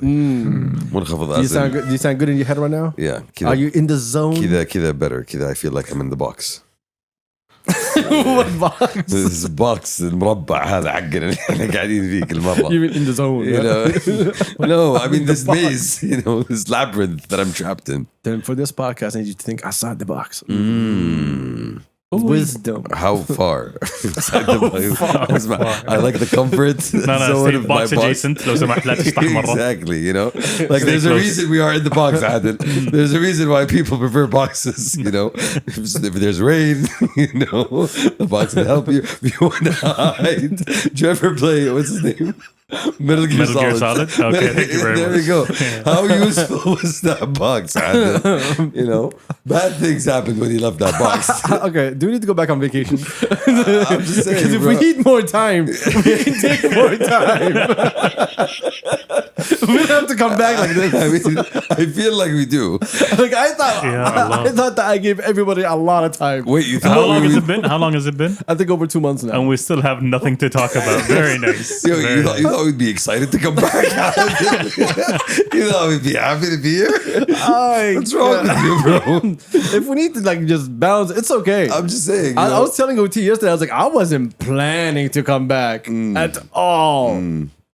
منخفض أزل. Do you sound good in your head right now? Yeah. Are you in the zone? كذا better. كذا I feel like I'm in the box. What box? This box المربع هذا حقنا اللي احنا قاعدين فيه كل مرة. You're in the zone. You know? No, I mean this maze, you know, this labyrinth that I'm trapped in. Then for this podcast, I need you to think outside the box. Wisdom. How far? I like the comfort zone of my box adjacent لو سمحت لا تفتح مرة. Exactly, you know, like there's a reason we are in the box, Adil. There's a reason why people prefer boxes, you know. If there's rain, you know, the box can help you. If you want to hide, do you ever play, what's his name? Metal Gear Solid. Okay, thank you very much. There we go. How useful was that box, Adil? You know, bad things happened when he left that box. Okay, do we need to go back on vacation? I'm just saying, Because if bro. we need more time, we can take more time. We don't have to come back like this. I mean, I feel like we do. Like I thought that I gave everybody a lot of time. Wait, you thought How long has it been? How long has it been? I think over 2 months now. And we still have nothing to talk about. Very nice. Yo, Very you thought nice. we'd be excited to come back? You thought we'd be happy to be here? What's wrong with you, bro? If we need to like just bounce, it's okay. I'm just saying. I was telling OT yesterday, I was like, I wasn't planning to come back at all.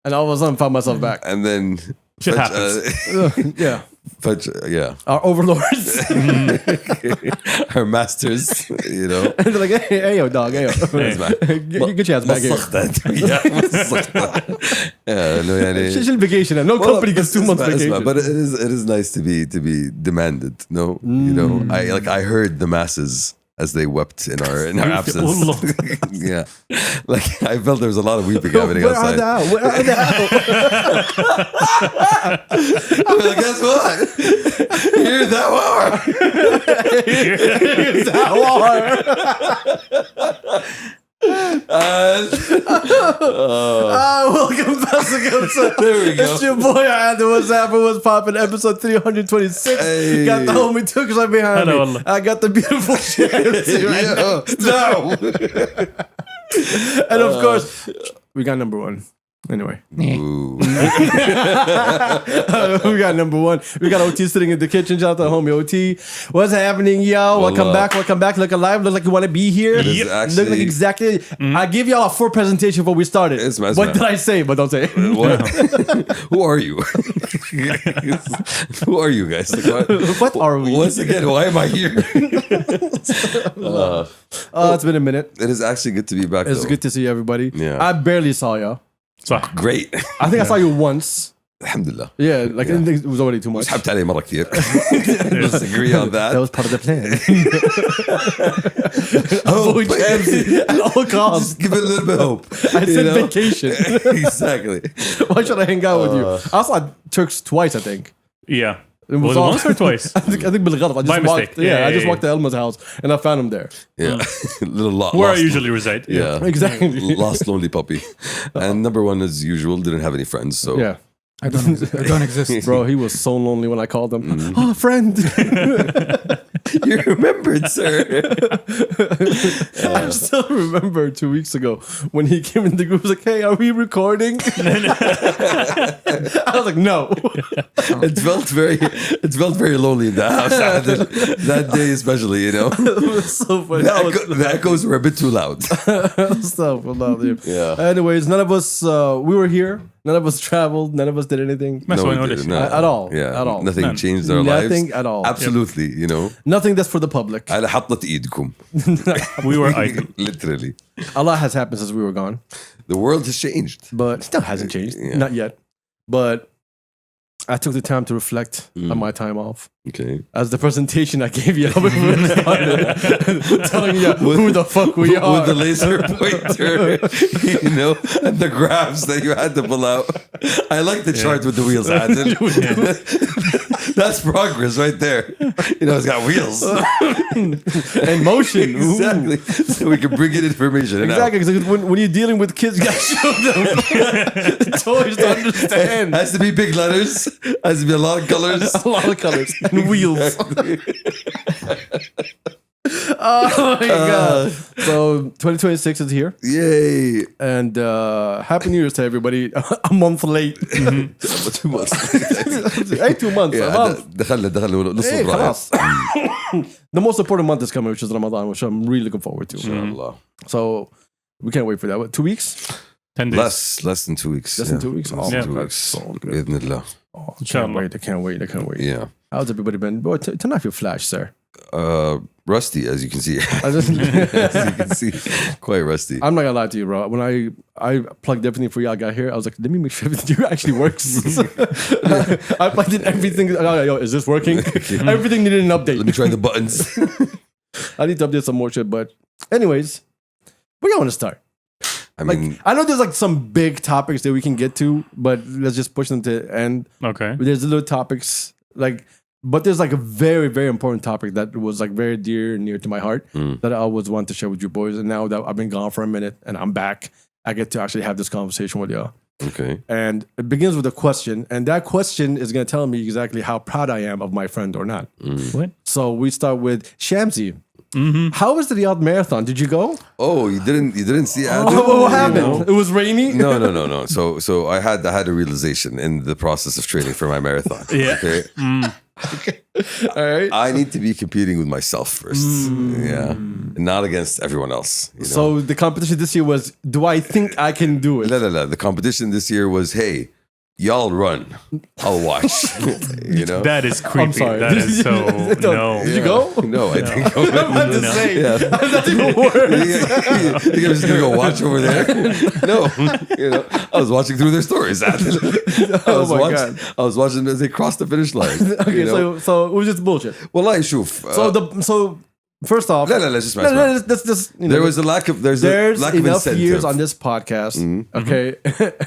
And all of a sudden found myself back. And then Shit happens. Yeah. Yeah. Our overlords. Our masters, you know. And they're like, hey, yo, dog, hey, yo. Get your ass back here. Yeah, no, يعني. She's on vacation. No company gets 2 months vacation. But it is nice to be demanded. No, you know, I heard the masses as they wept in our absence. Yeah, like I felt there was a lot of weeping happening outside. Where are they? Well, guess what? Here's that war. Here's that war. Welcome back to There we go. It's your boy Adam. What's happening? What's popping? Episode 326. Hey. Got the homie Tooks right behind Hello, me. Allah. I got the beautiful Shamsi right No. And of course, we got number one. Anyway, Ooh. we got number one. We got OT sitting in the kitchen. Shout out to the homie OT. What's happening, yo? Welcome back. Welcome back. Look alive. Look like you want to be here. It is Look like actually- exactly. I give y'all a full presentation before we started. What did I say? But don't say it. What? Who are you? Who are you guys? Like, What are we? Once again, why am I here? It's been a minute. It is actually good to be back. It's though. good to see everybody. Yeah. I barely saw y'all. صح. Great. I think I saw you once. الحمد لله. Yeah, like I didn't think it was already too much. سحبت عليه مرة كثير. Just agree on that. That was part of the plan. Avoid Shamsi at all costs. Just give it a little bit of hope. I said vacation. Exactly. Why should I hang out with you? I saw Turks twice, I think. Yeah. It Was it once or twice? I think بالغلط. I By just walked. mistake. I just walked to Elma's house and I found him there. Yeah. Little lot. Where I usually reside. Yeah. Exactly. Lost lonely puppy. And number one, as usual, didn't have any friends. So Yeah. I don't exist. Bro, he was so lonely when I called him. Oh, friend. you remembered, sir. I still remember 2 weeks ago when he came in the group. Was like, "Hey, are we recording?" I was like, "No." It felt very lonely in the house. That day especially, you know. It was so funny. The echoes were a bit too loud. Stuff. Yeah. Anyways, none of us. We were here. None of us traveled. None of us did anything ما No, we سوينا ولا didn't. شيء. No. at all. Yeah. At all. Nothing None. changed our lives. Nothing at all. Absolutely, you know. Nothing that's for the public. على حطة ايدكم. We were idle. Literally. A lot has happened since we were gone, The world has changed. but still hasn't changed. Yeah. Not yet. But I took the time to reflect on my time off. Okay. As the presentation I gave you before we started, telling you who the fuck we are. With the laser pointer, you know, and the graphs that you had to pull out. I like the chart with the wheels, Adil. That's progress right there. You know, it's got wheels. And motion. Ooh. Exactly. So we can bring in information. Exactly. Because when you're dealing with kids, you gotta show them toys to understand. Has to be big letters. Has to be a lot of colors. A lot of colors and wheels. Oh my god! So 2026 is here, Yay! and Happy New Year's to everybody. A month late. 2 months. Hey, 2 months. A month. دخلنا نص Hey, فبراير. خلاص. The most important month is coming, which is Ramadan, which I'm really looking forward to. Inshallah. So we can't wait for that. What, 2 weeks? 10 days. Less than 2 weeks. Less than 2 weeks? Less Oh, than yeah. 2 that's weeks. so good. بإذن الله. Oh, I can't Inshallah. wait. I can't wait. I can't wait. Yeah. How's everybody been? Boy, turn off your flash, sir. Rusty, as you can see. I just, As you can see, quite rusty. I'm not gonna lie to you, bro. When I plugged everything for you, I got here. I was like, let me make sure everything actually works. I plugged in everything. Yo, is this working? Everything needed an update. Let me try the buttons. I need to update some more shit. But anyways, where you want to start? I Like, mean, I know there's like some big topics that we can get to, but let's just push them to end. Okay. There's little topics like, but there's like a very, very important topic that was like very dear and near to my heart that I always want to share with you boys. And now that I've been gone for a minute and I'm back, I get to actually have this conversation with y'all. okay. And it begins with a question, and that question is going to tell me exactly how proud I am of my friend or not. What? So we start with Shamsi. How was the Riyadh Marathon? Did you go? Oh, you didn't see Adil? What You happened? know? It was rainy. No. So I had a realization in the process of training for my marathon. Yeah. Okay. All right. I need to be competing with myself first. Yeah. Not against everyone else. You know? So the competition this year was, do I think I can do it? La. The competition this year was, hey, y'all run. I'll watch. You know? That is creepy. sorry. That is so no. Did you go? No, I think I'm about to No. say. Yeah. That's even worse. You think I'm just gonna go watch over there? No, you know, I was watching through their stories. Oh my God. I was watching as they crossed the finish line. Okay, you know? so it was just bullshit. والله شوف. So first off, لا let's just let's just you know, there was a lack of there's a lack of enough incentive. years on this podcast, okay,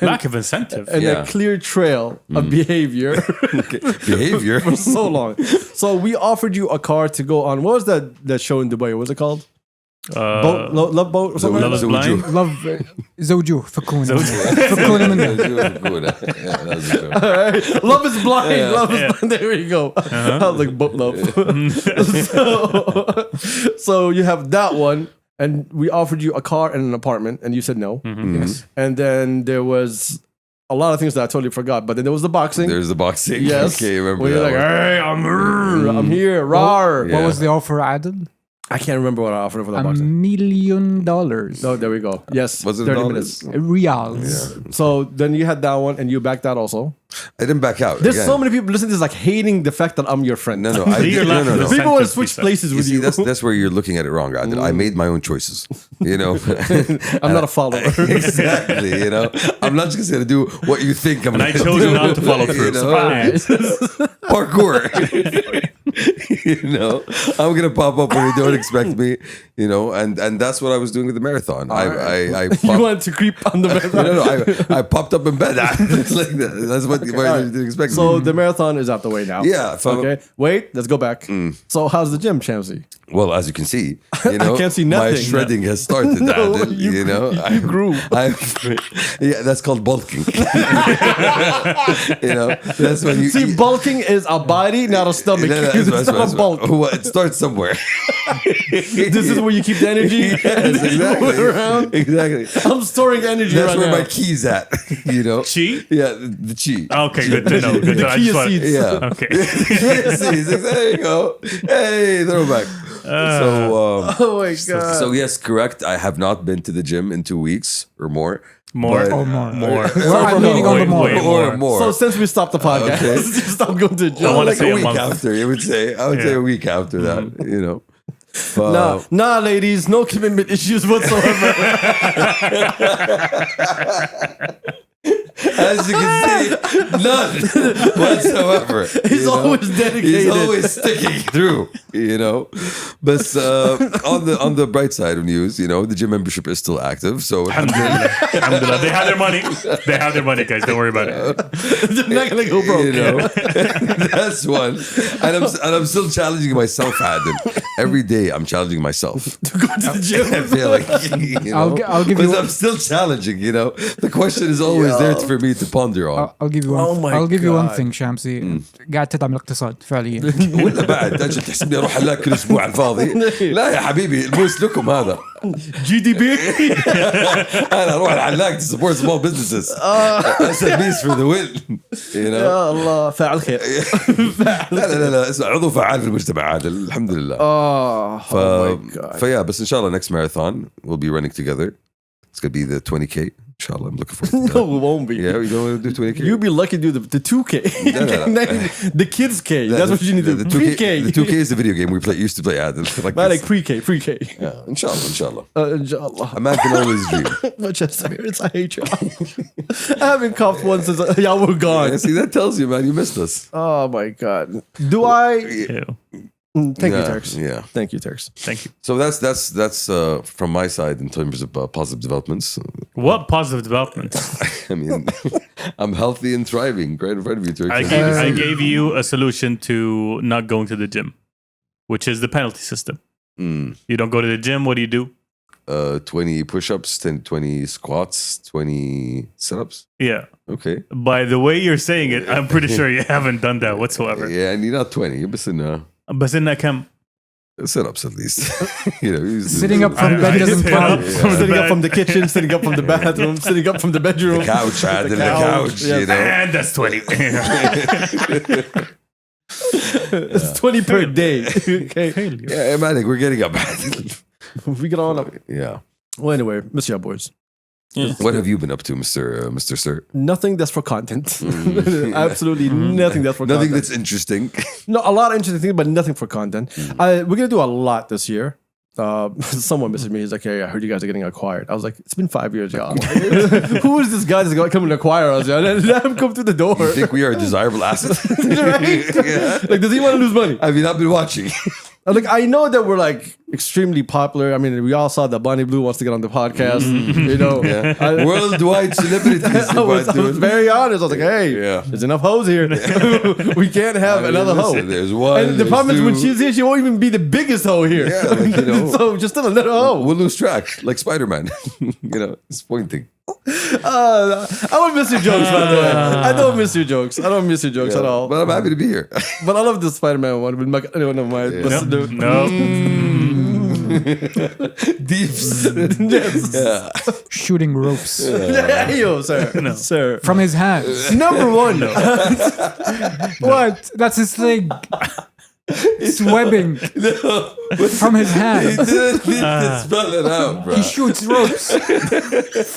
Lack of incentive. and Yeah. a clear trail of behavior behavior. for so long. So we offered you a car to go on. What was that show in Dubai? What was it called? Boat, love boat or something. Love is like that? blind. love زوجوه فكونا فكونا منه. Yeah, that was a joke. All right. Love is blind. Yeah. Love is blind. There we go. I was like boat love. so you have that one, and we offered you a car and an apartment, and you said no. Yes. And then there was a lot of things that I totally forgot. But then there was the boxing. There's the boxing. Yes. Okay, remember Where you're that like, one. hey, I'm here, rar. Yeah. What was the offer, Adel? I can't remember what I offered for that $1 boxing. million. No, there we go. Yes, Was it 30 dollars? minutes. Riyals. So then you had that one, and you backed out also. I didn't back out. There's again. so many people listening to this like hating the fact that I'm your friend. No, I See, you're no. laughing at People want to Sentence switch piece. places You with see, you. that's where you're looking at it wrong, Adil. I made my own choices. You know, I'm not a follower. exactly. You know, I'm not just gonna do what you think I'm. And I gonna chose do, not to follow through. You know? Surprise. Parkour. You know, I'm gonna pop up when you don't expect me. You know, and that's what I was doing with the marathon. I You popped, wanted to creep on the marathon. no, I popped up in bed. Like that. That's what you didn't expect. So the marathon is out the way now. Yeah, from- Okay. Wait, let's go back. So how's the gym, Shamsi? Well, as you can see, you know, can't see my nothing. shredding has started. No, Adil, you you know, you grew. Yeah, that's called bulking. You know, that's when you See, eat- bulking is a body, not a stomach. No, It's that's not a bulk. Well, it starts somewhere. This is where you keep the energy. Yes, exactly. Around. Exactly. I'm storing energy That's right where now. my key's at. You know. Chi? Yeah, the chi. Okay, good to know. Good to know. I chia just want- seeds. Yeah. Okay. Yes, there you go. Hey, throwback. Oh my god. So yes, correct. I have not been to the gym in 2 weeks or more. More. But- Or more. More. I'm leaning on the more. Way Or more. more. So since we stopped the podcast, Okay. stop going to the gym. I wanna like say a a week month. after, you would say. I would say a week after that. You know. Nah, ladies, no commitment issues whatsoever. As you can see, none whatsoever. He's you know? always dedicated. He's always sticking through, you know. But on the bright side of news, you know, the gym membership is still active. So Alhamdulillah. They have their money. They have their money, guys. Don't worry about it. They're not gonna go broke. you know, that's one. And I'm still challenging myself, Adam, every day I'm challenging myself. To go to the gym. I feel like, I'll give you. because I'm still challenging, The question is always there for me to ponder on. I'll give you one. Oh my I'll give you one God. thing شامسي قاعد تدعم الاقتصاد فعليا. ولا بعد اجل تحسبني اروح هلاك كل اسبوع على الفاضي. لا يا حبيبي الموس لكم هذا. GDP. انا اروح العلاق to support small businesses. SMEs for the win. يا الله فاعل خير. لا اسمع عضو فعال في المجتمع عادل الحمد لله. Oh my God. فيا بس ان شاء الله next marathon we'll be running together. It's gonna be the 20k. Inshallah, I'm looking forward to that. No, it won't be. Yeah, we don't do 20k. You'd be lucky to do the 2K. No. The kids K. That's what you need to do. The 2K, 3K. the 2K is the video game we used to play Adil. Like pre-K. Yeah, inshallah. Inshallah. A man can always dream. Manchester Spirits, I hate y'all. I haven't coughed once since y'all were gone. Yeah, see, that tells you, man, you missed us. Oh my God. Do I? Ew. Thank you, Yeah, Turks. Yeah. Thank you, Turks. Thank you. So that's from my side in terms of positive developments. What positive developments? I mean, I'm healthy and thriving. Great in front of you, Turks. I gave you a solution to not going to the gym, which is the penalty system. You don't go to the gym. What do you do? 20 push-ups, 20 squats, 20 sit-ups. Yeah. Okay. By the way you're saying it, I'm pretty sure you haven't done that whatsoever. Yeah, and you're not 20. But بس إنها كم? sit-ups at least. Sitting up from bed doesn't sit up count. from the Sitting up bed. from the kitchen, sitting up from the bathroom, sitting up from the bedroom. The couch, Adil, the couch, yes. And that's 20. It's 20 per day. Okay. Yeah, man, we're getting up. We get on up. Yeah. Well, anyway, miss y'all boys. What have you been up to, Mr. Sir? Nothing that's for content. Absolutely nothing that's for Nothing content. that's interesting. No, a lot of interesting things, but nothing for content. We're going to do a lot this year. Someone messaged me. He's like, "Hey, I heard you guys are getting acquired." I was like, "It's been 5 years, y'all. Who is this guy that's going to come and acquire us? Y'all? Let him come through the door." You think we are a desirable asset? Right? Yeah. Like, does he want to lose money? I mean, I've been watching. Like, I know that we're like extremely popular. I mean, we all saw that Bonnie Blue wants to get on the podcast. You know, Worldwide celebrities. I was very honest. I was like, "Hey, Yeah. there's enough hoes here. We can't have another hoe." Listen, there's one. And the problem is when two. she's here, she won't even be the biggest hoe here. Yeah, like, So just still another hoe. We'll lose track, like Spider-Man. It's pointing. I would miss your jokes, by the way. I don't miss your jokes. I don't miss your jokes at all. But I'm happy to be here. But I love the Spider-Man one. With never mind. Let's do it. No. Deeps. Yes. Yeah. Shooting ropes Yeah, yo, sir. Sir. from his hands. Number one. What? That's his thing. It's webbing from his He hands. didn't need to spell it out, bro. He shoots ropes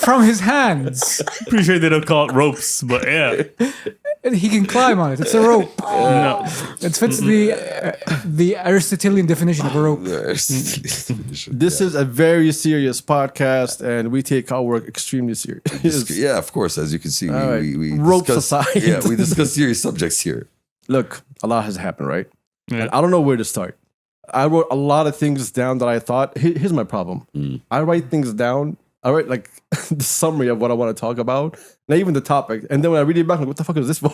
from his hands. Pretty sure they don't call it ropes, but yeah. And he can climb on it. It's a rope. No. It fits the Aristotelian definition of a rope. This is a very serious podcast, and we take our work extremely serious. Yeah, of course. As you can see, All right. we Ropes discuss, aside. Yeah, we discuss serious subjects here. Look, a lot has happened, right? Yeah. And I don't know where to start. I wrote a lot of things down that I thought. Here's my problem. I write things down. I write like the summary of what I want to talk about, not even the topic. And then when I read it back, I'm like, what the fuck is this for?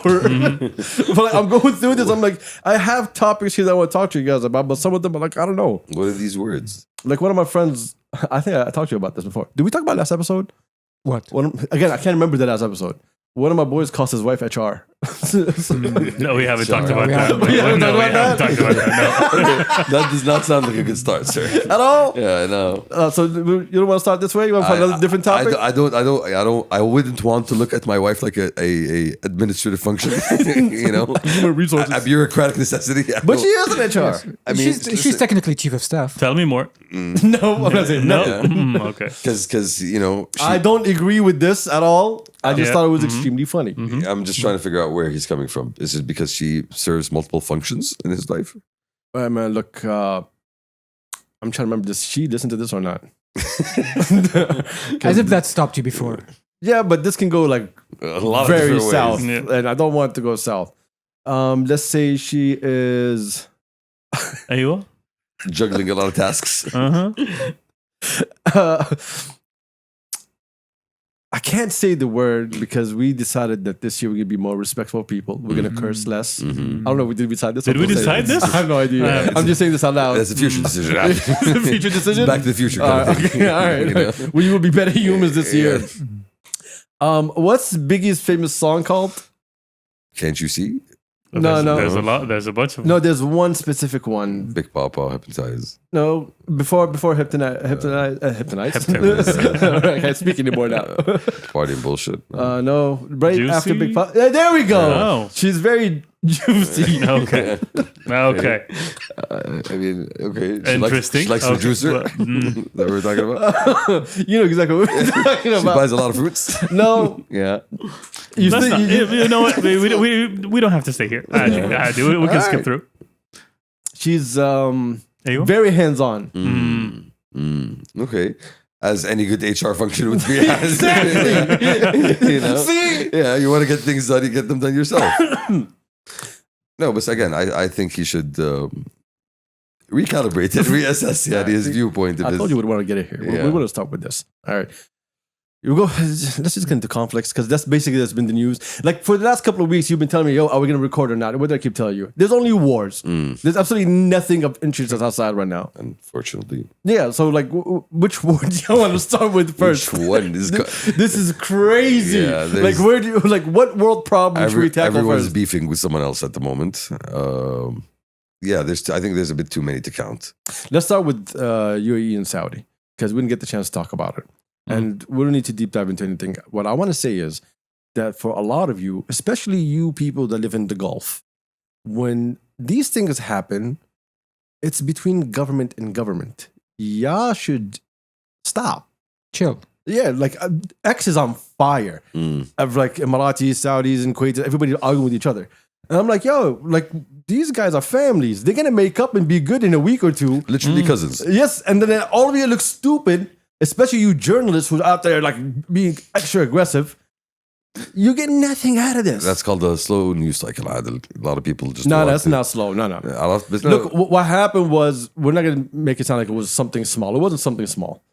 But like, I'm going through this. I'm like, I have topics here that I want to talk to you guys about, but some of them are like, I don't know. What are these words? Like one of my friends, I think I talked to you about this before. Did we talk about last episode? What? Again, I can't remember the last episode. One of my boys calls his wife HR. No, we haven't talked about we that. haven't. We haven't No, we talked about haven't talked about that. That does not sound like a good start, sir. At all? Yeah, I know. So you don't want to start this way? You want to find another different topic? I wouldn't want to look at my wife like a administrative function. Human resources. A bureaucratic necessity. But she is an HR. I mean, she's technically chief of staff. Tell me more. No, I'm not saying no. Okay. because I don't agree with this at all. I just Yeah. thought it was extremely funny. I'm just trying to figure out where he's coming from. Is it because she serves multiple functions in his life? Man, look, I'm trying to remember. Does she listen to this or not? As if that stopped you before. Yeah, but this can go like A lot of very different ways. south, Yeah. and I don't want it to go south. Let's say she is. أيوة. Juggling a lot of tasks. Uh-huh. I can't say the word because we decided that this year we're gonna be more respectful people. We're gonna curse less. I don't know. Did we decide this? Did we decide this? I have no idea. I'm just saying this out loud. That's a future decision. It's a future decision. Back to the future. Okay, all right. You know? We will be better humans this year. What's Biggie's famous song called? Can't you see? No. There's a lot. There's a bunch of them. No, there's one specific one. Big Papa hypnotize. No, before hypnotize. I can't speak anymore now. Party and bullshit. No, right Juicy? after Big Papa. There we go. Oh. She's very juicy. Okay. Okay. I mean, okay. Interesting. She likes the Okay. juicer. Well, That we're talking about. You know exactly what we're talking She about. buys a lot of fruits. No, Yeah. you That's still, not, you know what? We don't have to stay here. I do. We can skip Alright. through. she's There you go. very hands-on. Okay. As any good HR function would be. Exactly. You know? See? Yeah, you want to get things done, you get them done yourself. No, but again, I think he should recalibrate and reassess his viewpoint of I his. told you we'd want to get it here. Yeah. We want to start with this. All right. You go. Let's just get into conflicts because that's been the news. Like for the last couple of weeks, you've been telling me, "Yo, are we going to record or not?" What do I keep telling you? There's only wars. There's absolutely nothing of interest that's outside right now. Unfortunately. Yeah. So like, which war do you want to start with first? Which one is This is crazy. Yeah, like where do you what world problem should we tackle everyone's first? beefing with someone else at the moment. Yeah, I think there's a bit too many to count. Let's start with UAE and Saudi because we didn't get the chance to talk about it. And we don't need to deep dive into anything. What I want to say is that for a lot of you, especially you people that live in the Gulf, when these things happen, it's between government and government. Y'all should stop. Chill. Yeah, like X is on fire. Of like Emiratis, Saudis, and Kuwait, everybody arguing with each other. And I'm like, yo, like these guys are families. They're gonna make up and be good in a week or two. Literally cousins. Yes, and then all of you look stupid, especially you journalists who's out there like being extra aggressive. You get nothing out of this. That's called a slow news cycle. Adil. A lot of people just No, want that's to- not slow. No. A lot of- Look, what happened was, we're not going to make it sound like it was something small. It wasn't something small.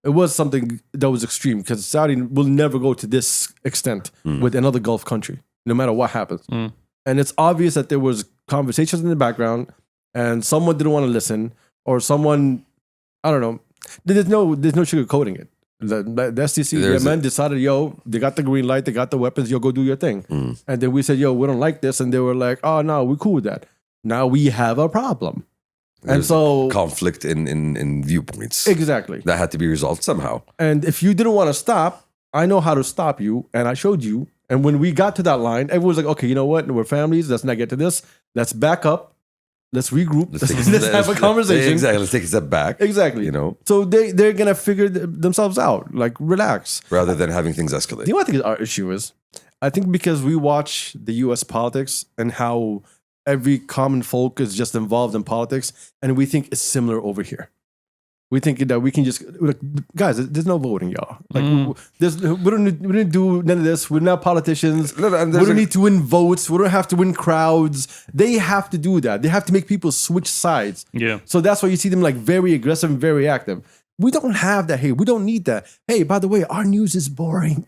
It was something that was extreme because Saudi will never go to this extent with another Gulf country, no matter what happens. And it's obvious that there was conversations in the background and someone didn't want to listen or someone, I don't know. There's no sugarcoating it. The STC, There's the men decided, yo, they got the green light, they got the weapons, yo, go do your thing. And then we said, yo, we don't like this. And they were like, oh, no, we're cool with that. Now we have a problem. And There's so, conflict in viewpoints. exactly. That had to be resolved somehow. And if you didn't want to stop, I know how to stop you. And I showed you. And when we got to that line, everyone was like, okay, you know what? We're families. Let's not get to this. Let's back up. Let's regroup. Let's have a conversation. Exactly. Let's take a step back. Exactly. You know, So they're going to figure themselves out. Like, relax. rather than having things escalate. You know what I think our issue is? I think because we watch the US politics and how every common folk is just involved in politics, and we think it's similar over here. We think that we can just, like, guys, there's no voting, y'all. Like, we don't do none of this. We're not politicians. No, and We there's don't a- need to win votes. We don't have to win crowds. They have to do that. They have to make people switch sides. Yeah. So that's why you see them like very aggressive and very active. We don't have that. Hey, we don't need that. Hey, by the way, our news is boring.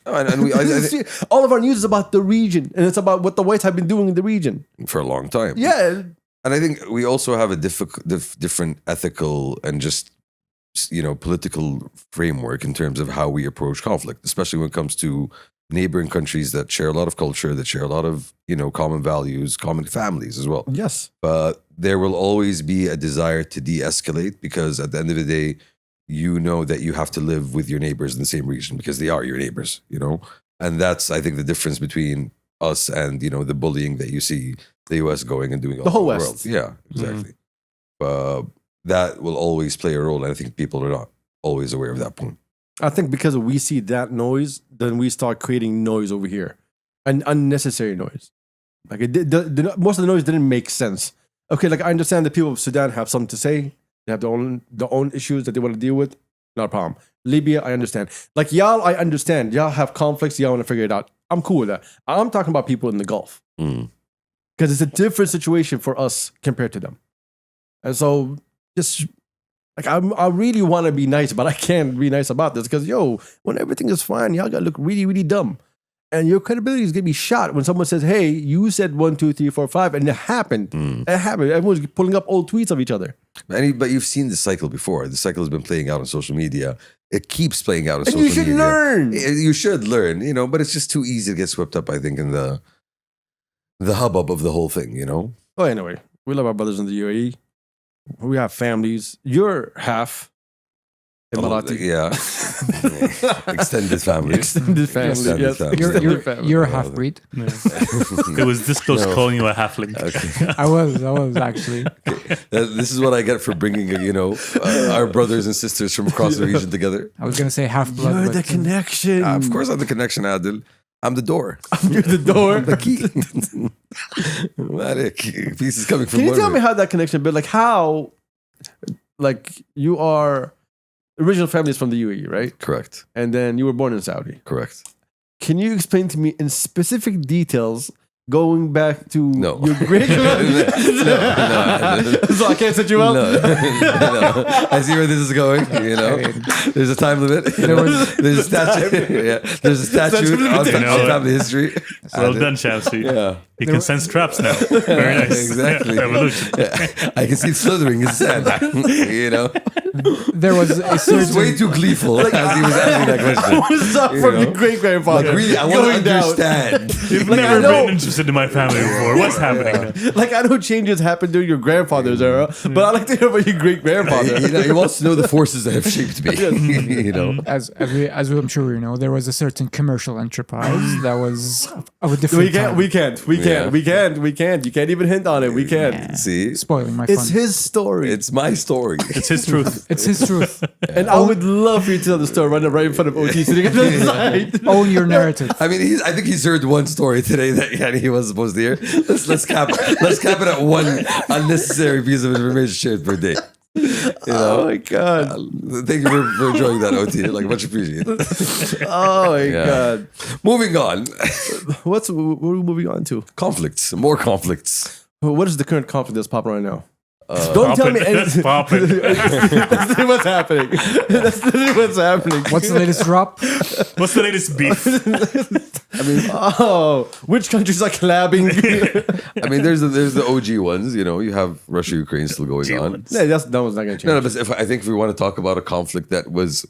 and we, I think All of our news is about the region, and it's about what the whites have been doing in the region. for a long time. Yeah, And I think we also have a different ethical and just, political framework in terms of how we approach conflict, especially when it comes to neighboring countries that share a lot of culture, that share a lot of, common values, common families as well. yes, But there will always be a desire to de-escalate because at the end of the day, you know that you have to live with your neighbors in the same region because they are your neighbors, And that's, I think, the difference between us and, the bullying that you see the US going and doing all The whole over West. world. Yeah, exactly. That will always play a role. And I think people are not always aware of that point. I think because we see that noise, then we start creating noise over here, and unnecessary noise. Like most of the noise didn't make sense. Okay, like I understand the people of Sudan have something to say. They have their own issues that they want to deal with. Not a problem. Libya, I understand. Like y'all, I understand. Y'all have conflicts. Y'all want to figure it out. I'm cool with that. I'm talking about people in the Gulf because it's a different situation for us compared to them. And so just Like I really want to be nice, but I can't be nice about this because when everything is fine, y'all gotta look really, really dumb. And your credibility is gonna be shot when someone says, "Hey, you said 1, 2, 3, 4, 5," and it happened. It happened. Everyone's pulling up old tweets of each other. But you've seen the cycle before. The cycle has been playing out on social media. It keeps playing out on social And media. you should learn. You should learn, but it's just too easy to get swept up, I think, in the hubbub of the whole thing, Oh, anyway, we love our brothers in the UAE. We have families. You're half Emirati. Yeah. Extended family. Extended family. Extended Yes. family. Extended family. You're a half breed. It was this close calling you a halfling. Okay. I was actually. This is what I get for bringing, our brothers and sisters from across the region together. I was gonna say half blood. You're but, the connection. Of course, I'm the connection, Adil. I'm the door. You're the door. I'm the key. Peace is coming from Can you tell wherever. me how that connection built? Like how, like you are, original family is from the UAE, right? Correct. And then you were born in Saudi. Correct. Can you explain to me in specific details going back to No. your great No. So I can't set you up? No. I see where this is going. There's a time limit. There's a statute. There's a statute on family history. Well done, Shamsi. Yeah. You can sense traps now. Very nice. Exactly. Yeah, evolution. Yeah. I can see it slithering in sand. there was a It was certain. way too gleeful as he was asking that I question. want to start from your great grandfather. Like, really, I want to Going down. understand. You've Like, I never know- been interested in my family before. What's happening now? Like I know changes happened during your grandfather's era, but I like to hear about your great grandfather. He wants to know the forces that have shaped me. As I'm sure you know, there was a certain commercial enterprise that was of a different time. We can't. You can't even hint on it. We can't. See, Spoiling my fun. It's his story. it's my story. It's his truth. It's his truth. And I would love for you to tell the story right in front of OT sitting at the side. Own your narrative. I mean, I think he's heard one story today that he wasn't supposed to hear. Let's cap it at one unnecessary piece of information shared per day. Oh my god. Thank you for enjoying that, OT. Like, much appreciated. Oh my Yeah. god. Moving on. What are we moving on to? Conflicts. More conflicts. What is the current conflict that's popping right now? Don't tell me anything. Pop it. That's literally what's happening. That's literally what's happening. What's the latest drop? What's the latest beef? I mean, which countries are collabing? I mean, there's the OG ones. You have Russia, Ukraine still going on. Yeah, that one's not going to change. No, but I think if we want to talk about a conflict that was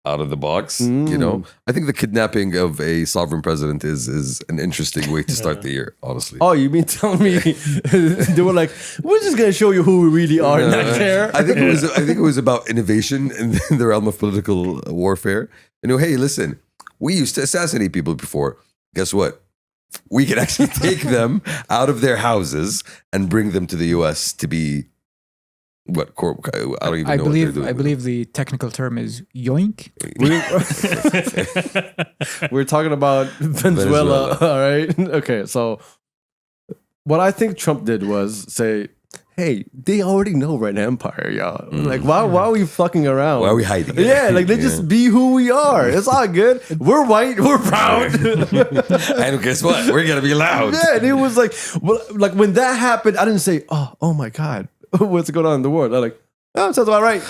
out of the box, I think the kidnapping of a sovereign president is an interesting way to start the year, honestly. Oh, you mean telling me they were like, we're just going to show you who we really are and not care? I think it was about innovation in the realm of political warfare. Hey, listen, we used to assassinate people before. Guess what? We can actually take them out of their houses and bring them to the US to be what? I don't even know what they're doing. I believe the technical term is yoink. We're talking about Venezuela. All right. Okay. So what I think Trump did was say, hey, they already know we're an empire, y'all. Like, why are we fucking around? Why are we hiding? Yeah, like let's just be who we are. It's all good. We're white. We're proud. And guess what? We're gonna be loud. Yeah, and it was like, well, like when that happened, I didn't say, oh my god, what's going on in the world? I'm like, oh, sounds about right.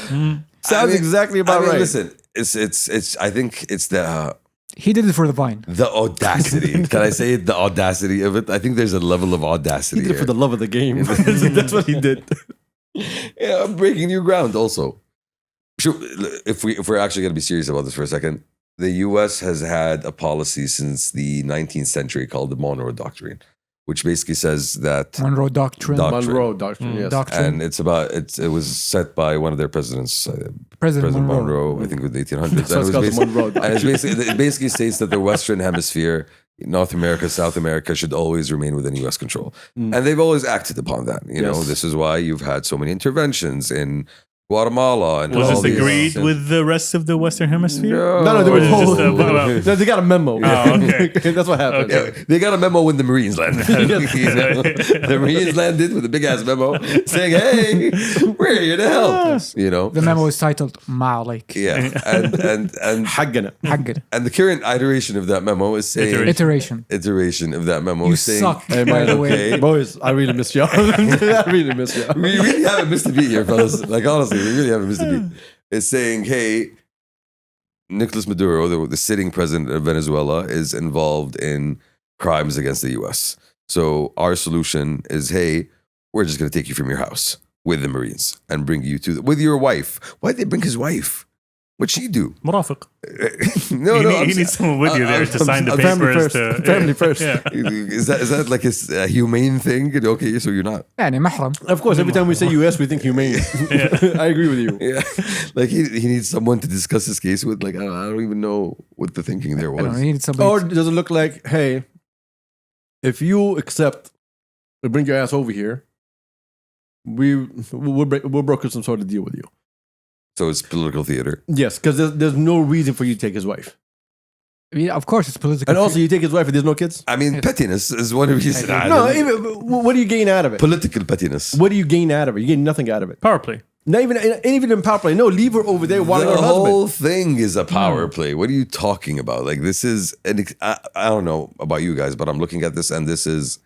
Sounds exactly about right. Listen, it's. I think it's He did it for the Vine. the audacity. Can I say it? The audacity of it. I think there's a level of audacity. He did it for here. the love of the game. That's what he did. Yeah, I'm breaking new ground. Also, if we're actually going to be serious about this for a second, the U.S. has had a policy since the 19th century called the Monroe Doctrine, which basically says that Monroe Doctrine. Monroe Doctrine, yes. Doctrine. and it was set by one of their presidents, President President Monroe. Monroe, I think, in the 1800s. So it's And called it the was Monroe and it basically states that the Western Hemisphere, North America, South America, should always remain within U.S. control. And they've always acted upon that. You know, Yes. this is why you've had so many interventions in Guatemala. And Was all this these- agreed with the rest of the Western Hemisphere? No, they Or were is it just told. a- No, they got a memo. Oh, okay. That's what happened. Okay. Yeah, they got a memo when the Marines landed. You know? The Marines landed with a big ass memo saying, "Hey, we're here to help." You know, The memo is titled Malik. yeah, and Haggana. Haggard. and the current iteration of that memo is saying Iteration. of that memo You is saying, suck. Hey, by the way. okay, Boys, I really miss y'all. I really miss y'all. we really haven't missed a beat here, fellas. Like honestly, We really haven't missed a beat. It's saying, hey, Nicolas Maduro, the sitting president of Venezuela, is involved in crimes against the U.S. So our solution is, hey, we're just going to take you from your house with the Marines and bring you with your wife. Why'd they bring his wife? What'd she do? مرافق. No, He needs someone with you there to sign the papers. Family first. Yeah. Is that like a humane thing? Okay, so you're not. يعني محرم. Of course, every time we say US, we think humane. I agree with you. Yeah, like he needs someone to discuss his case with. Like I don't even know what the thinking there I don't know, was. he needed somebody. Or does it look like, hey, if you accept, we bring your ass over here, we'll broker some sort of deal with you. So it's political theater. Yes, because there's no reason for you to take his wife. I mean, of course, it's political. And also, you take his wife and there's no kids? I mean, pettiness is one reason. No, even, what do you gain out of it? Political pettiness. What do you gain out of it? You gain nothing out of it. Power play. Not even in power play. No, leave her over there while her The husband. whole thing is a power play. What are you talking about? Like this is I don't know about you guys, but I'm looking at this and this is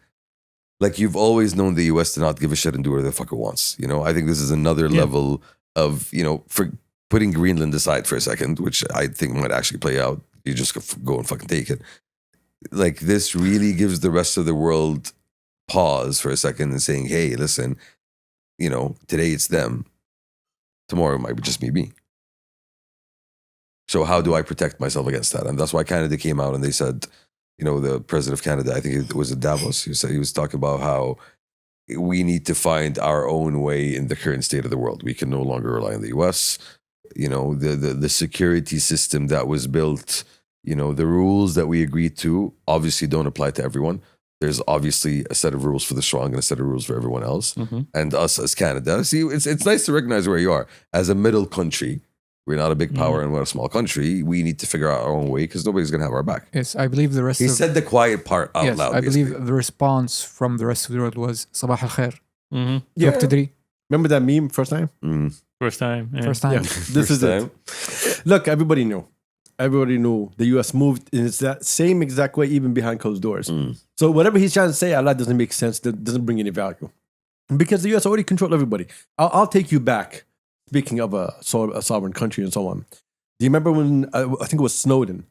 like you've always known the US to not give a shit and do whatever the fuck it wants. You know, I think this is another level of, you know, for putting Greenland aside for a second, which I think might actually play out. You just go and fucking take it. Like this really gives the rest of the world pause for a second and saying, hey, listen, you know, today it's them. Tomorrow it might just be me. So how do I protect myself against that? And that's why Canada came out and they said, you know, the president of Canada, I think it was at Davos, he was talking about how we need to find our own way in the current state of the world. We can no longer rely on the US. You know, the security system that was built, you know, the rules that we agreed to obviously don't apply to everyone. There's obviously a set of rules for the strong and a set of rules for everyone else. And us as Canada, see, it's nice to recognize where you are. As a middle country, we're not a big power and we're a small country. We need to figure out our own way because nobody's going to have our back. Yes, I believe the rest He of... said the quiet part out yes, loud. I believe basically. the response from the rest of the world was صباح الخير. Yeah. Look تدري. Remember that meme first time? First time. Yeah. First time. Yeah, this is it. Look, everybody knew. Everybody knew the US moved in that same exact way, even behind closed doors. So whatever he's trying to say, Allah doesn't make sense. That doesn't bring any value. Because the US already controlled everybody. I'll take you back. Speaking of a sovereign country and so on. Do you remember when, I think it was Snowden.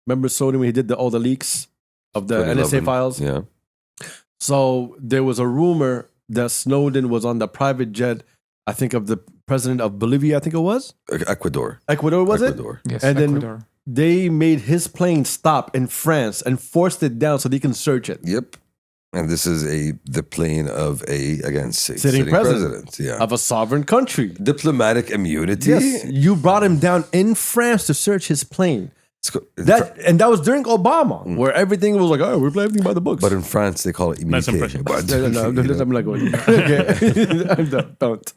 Remember Snowden when he did all the leaks of the NSA files? Yeah. So there was a rumor that Snowden was on the private jet, I think of the president of Bolivia, I think it was? Ecuador. Ecuador, was Ecuador. Yes, And then- Ecuador. They made his plane stop in France and forced it down so they can search it. Yep. And this is the plane of Sitting president. Yeah. Of a sovereign country. Diplomatic immunity. Yes, you brought him down in France to search his plane. It's That was during Obama, where everything was like, oh, we're playing everything by the books. But in France, they call it Nice immunity. impression. No, I'm like, okay. Don't.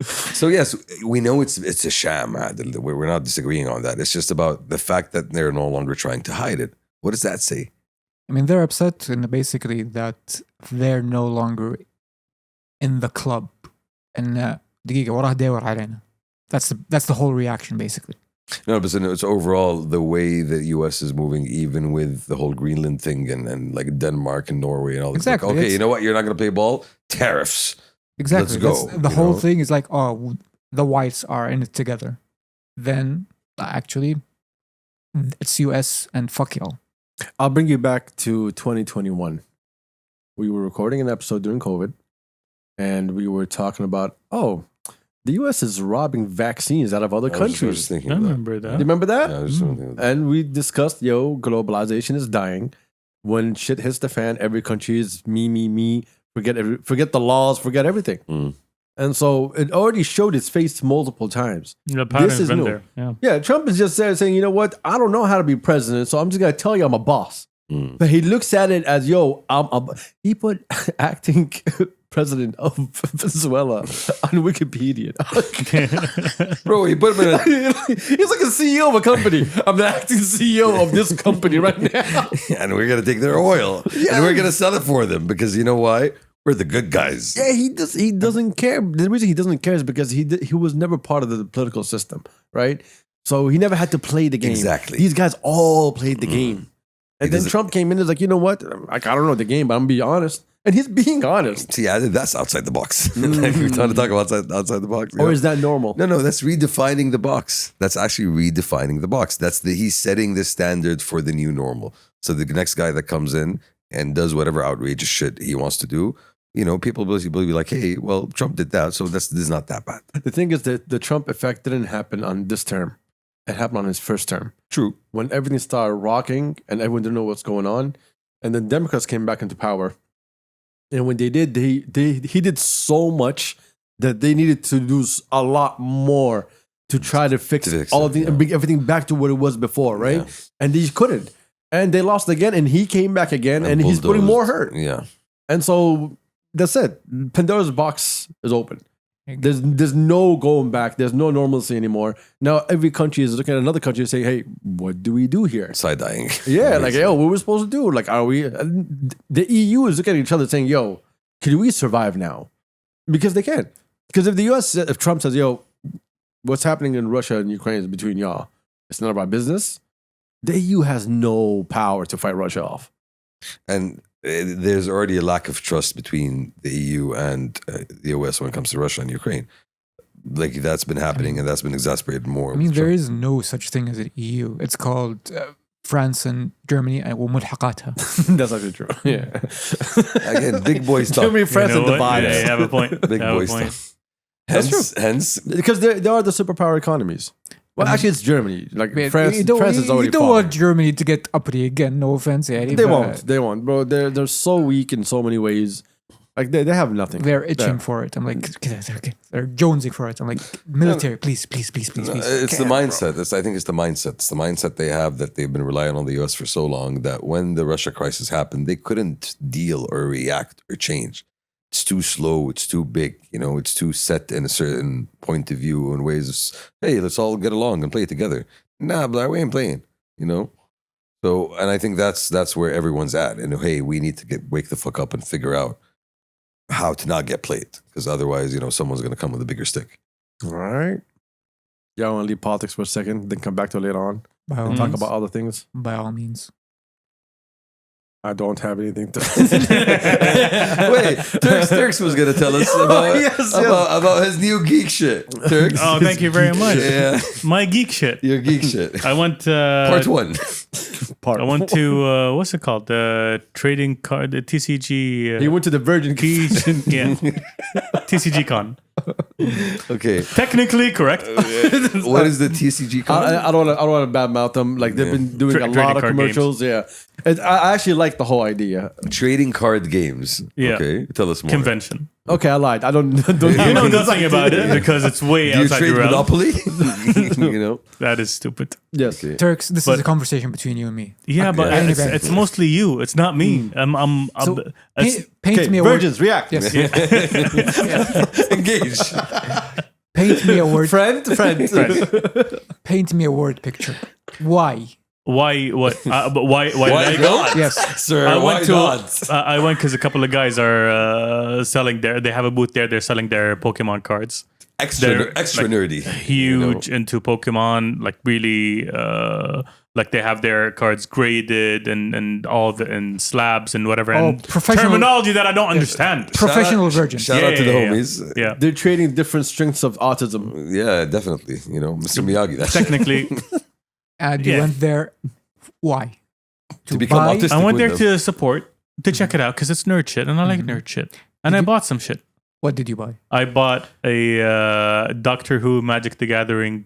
So yes, we know it's a sham. Adil. We're not disagreeing on that. It's just about the fact that they're no longer trying to hide it. What does that say? I mean, they're upset in basically that they're no longer in the club. And دقيقة وراه داور علينا. That's the whole reaction, basically. No, but it's overall the way the U.S. is moving, even with the whole Greenland thing and like Denmark and Norway and all this. Exactly. Like, okay, It's- you know what? You're not going to play ball? Tariffs. Exactly. Let's go, The you whole know? thing is like, oh, the whites are in it together. Then, actually, it's US and fuck y'all. I'll bring you back to 2021. We were recording an episode during COVID, and we were talking about, the US is robbing vaccines out of other I was countries. just thinking I of that. remember that. Do you remember that? Yeah, I was just thinking of that. And we discussed, globalization is dying. When shit hits the fan, every country is me. Forget the laws, forget everything. Mm. And so it already showed its face multiple times. The pattern's is been new. there. Yeah. Yeah, Trump is just there saying, you know what? I don't know how to be president, so I'm just going to tell you I'm a boss. Mm. But he looks at it as, he put acting president of Venezuela on Wikipedia. Bro, he put him in a... He's like a CEO of a company. I'm the acting CEO of this company right now. and we're going to take their oil. And we're going to sell it for them because you know why? We're the good guys. Yeah, he doesn't care. The reason he doesn't care is because he was never part of the political system, right? So he never had to play the game. Exactly. These guys all played the game. And then doesn't- Trump came in and was like, you know what? Like, I don't know the game, but I'm going to be honest. And he's being honest. See, that's outside the box. Like, we're trying to talk about outside the box. Or is that normal? No, that's redefining the box. That's actually redefining the box. He's setting the standard for the new normal. So the next guy that comes in and does whatever outrageous shit he wants to do, people will be like, hey, well, Trump did that, so this is not that bad. The thing is that the Trump effect didn't happen on this term. It happened on his first term. True. When everything started rocking and everyone didn't know what's going on, and then Democrats came back into power. And when they did, he did so much that they needed to do a lot more to try to fix all of the and bring everything back to what it was before, right? Yeah. And they couldn't. And they lost again, and he came back again, and he's putting more hurt. Yeah. And so that's it. Pandora's box is open. There's no going back. There's no normalcy anymore. Now every country is looking at another country and saying, "Hey, what do we do here?" Side-eyeing. Yeah, like, yo, what we're supposed to do? Like, are we? The EU is looking at each other saying, "Yo, can we survive now?" Because they can. Because if Trump says, "Yo, what's happening in Russia and Ukraine is between y'all. It's none of our business," the EU has no power to fight Russia off. And there's already a lack of trust between the EU and the US when it comes to Russia and Ukraine. Like, that's been happening, and that's been exacerbated more. I mean, there is no such thing as an EU. It's called France and Germany وملحقاتها. That's actually true. Yeah. Again, big boy stuff. Germany, France, and divided. Yeah, you have a point. Big boy stuff. Hence, because they are the superpower economies. Well, actually, it's Germany. Like, France is already. You don't want Germany to get uppity again. No offense, Eddie. They won't, bro. They're so weak in so many ways. Like, they have nothing. They're itching for it. I'm like, they're jonesing for it. I'm like, military, please. It's the mindset. I think it's the mindset. It's the mindset they have, that they've been relying on the US for so long, that when the Russia crisis happened, they couldn't deal or react or change. It's too slow. It's too big. It's too set in a certain point of view and ways of, hey, let's all get along and play together. Nah, but we ain't playing, So, and I think that's where everyone's at. And hey, we need to wake the fuck up and figure out how to not get played, because otherwise, someone's going to come with a bigger stick. All right. Y'all want to leave politics for a second, then come back to it later on and talk about other things? By all means. I don't have anything to. Wait, Turks was going to tell us about his new geek shit. Turks. Oh, thank you very much. Yeah. My geek shit. Your geek shit. I went part one. I went to what's it called? The trading card, the TCG. He went to the Virgin Convention. Yeah, TCG Con. Okay. Technically correct. What is the TCG Con? I don't want to badmouth them. Like, they've been doing a lot of commercials. Games. Yeah, I actually like the whole idea. Trading card games. Yeah. Okay, tell us more. Convention. Okay, I lied. I don't You know nothing about it because it's way outside your realm. Monopoly? That is stupid. Yes. Okay. Turks, this is a conversation between you and me. Yeah, but it's mostly you. It's not me. Paint me a virgins word. react. Yes. Engage. Paint me a word. Friend. Paint me a word picture. Why? Why? What? But why did I go? Yes, sir. I went because a couple of guys are selling they have a booth there. They're selling their Pokemon cards. Extra nerdy. Huge into Pokemon, like really, like they have their cards graded and all and slabs and whatever. And terminology that I don't understand. Professional virgins. Shout out to the homies. Yeah. They're trading different strengths of autism. Yeah, definitely. Mr. Miyagi. That's Technically. And you went there. Why? To become autistic. I went there to support, to check it out, because it's nerd shit, and I like nerd shit. And I bought some shit. What did you buy? I bought a Doctor Who Magic the Gathering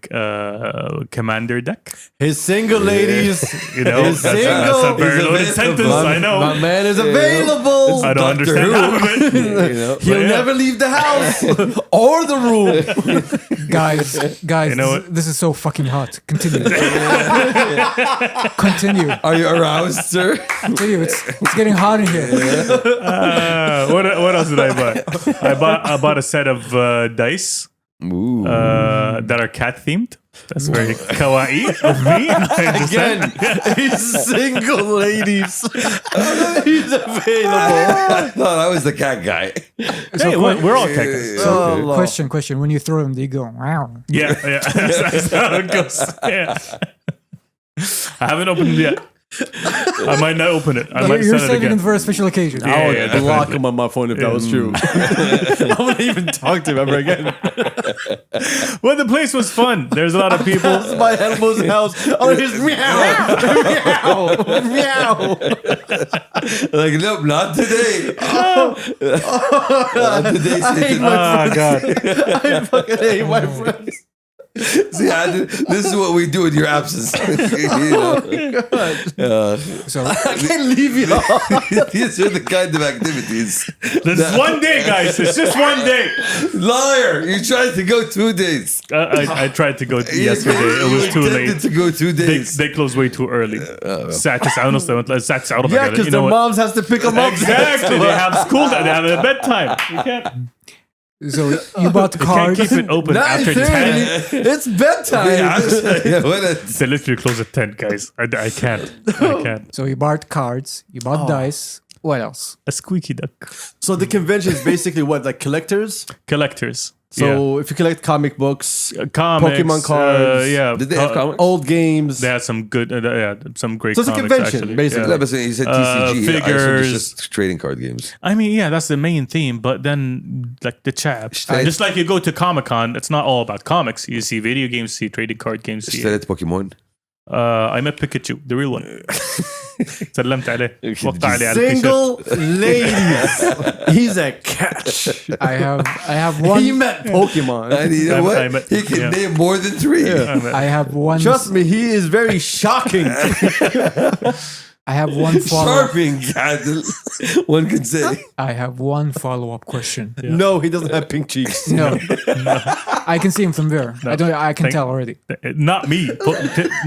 commander deck. His single ladies. That's a very loaded sentence, I know. My man is available. I don't understand half of it. He'll never leave the house or the room. Guys, this is so fucking hot. Continue. Continue. Are you aroused, sir? Continue. It's getting hot in here. What else did I buy? I bought a set of dice that are cat themed. That's very kawaii of me. Again, he's single, ladies. He's available. I thought I was the cat guy. Hey, we're all cat guys. So, question. When you throw them, they go, wow. Yeah. That's how it goes. Yeah. I haven't opened it yet. I might not open it. I might You're send it saving again. it for a special occasion. Yeah, I would yeah, block definitely. him on my phone if that was true. I wouldn't even talk to him ever again. Well, the place was fun. There's a lot of people. It's my elbows house. Oh, here's meow, meow, meow. Like, nope, not today. Not today, I hate Satan. my Oh God. I fucking hate my friends. See, this is what we do in your absence. You know? So I can't leave you. These are the kind of activities. There's one day, guys. It's just one day. Liar! You tried to go 2 days. I tried to go yesterday. It was too intended late. to go 2 days. They closed way too early. الساعة 9:30 Yeah, because their moms has to pick them up. Exactly. They have school. They have a bedtime. You can't you bought cards. keep it open after 10. 9:30. It's bedtime. Yeah, what a- They literally close at 10, guys. I can't. I can't. So you bought cards. You bought dice. What else? A squeaky duck. So the convention is basically what, like collectors? Collectors. So if you collect comic books, Comics, Pokemon cards. yeah. Did they have comics? old games. They had some good, some great So it's a comics, convention, actually. basically. No, Yeah. but you said TCG. I assumed figures. it's just trading card games. I mean, yeah, that's the main theme. But then, like the chat, اشتريت- just like you go to Comic Con, it's not all about comics. You see video games, see trading card games. See, اشتريت بوكيمون. I met Pikachu, the real one. سلمت عليه. وقع عليه على التيشيرت. Single ladies. He's a catch. I have one. He met Pokemon. And you know what? I met- He can yeah. name more than 3. I have one. Trust me, he is very shocking. I have one follow. Sharping, Adil. One could say. I have one follow-up question. No, he doesn't have pink cheeks. No, I can see him from there. I don't. I can tell already. Not me.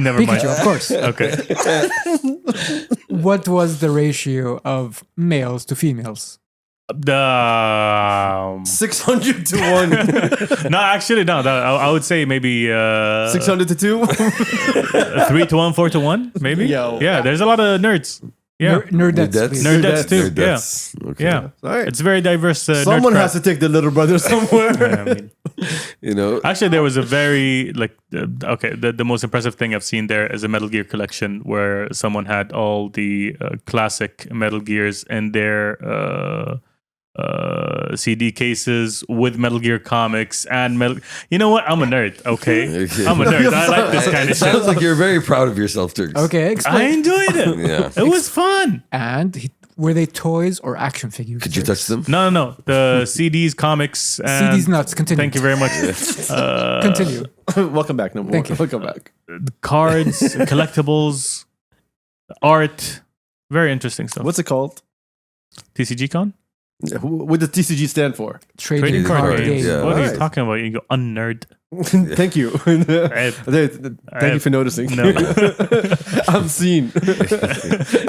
Never mind. Pikachu, of course. Okay. What was the ratio of males to females? 600 to 1. No, actually, no. I would say maybe 600 to 2. 3 to 1, 4 to 1, maybe. Yo. Yeah, there's a lot of nerds. Yeah, Nerdettes. Nerdettes. please. nerdettes too. That's okay. Yeah, All right. it's very diverse. Someone has to take the little brother somewhere. I mean, You know, actually, there was a very the most impressive thing I've seen there is a Metal Gear collection where someone had all the classic Metal Gears in their CD cases with Metal Gear comics and Metal. You know what? I'm a nerd. Okay, Okay. I'm a nerd. I like this kind it of shit. sounds like you're very proud of yourself, Turks. Okay, I explain. enjoyed it. Yeah. It was fun. And were they toys or action figures? Could you touch them? No. The CDs, comics, and CDs nuts. Continue. Thank you very much. Continue. Welcome back. No more. Thank you. Welcome back. Cards, collectibles, art. Very interesting stuff. What's it called? TCG Con? What does TCG stand for? Trading card card games, game. yeah. What are you Alright. talking about? You go unnerd. Thank you. Thank you for noticing. No. I'm seen.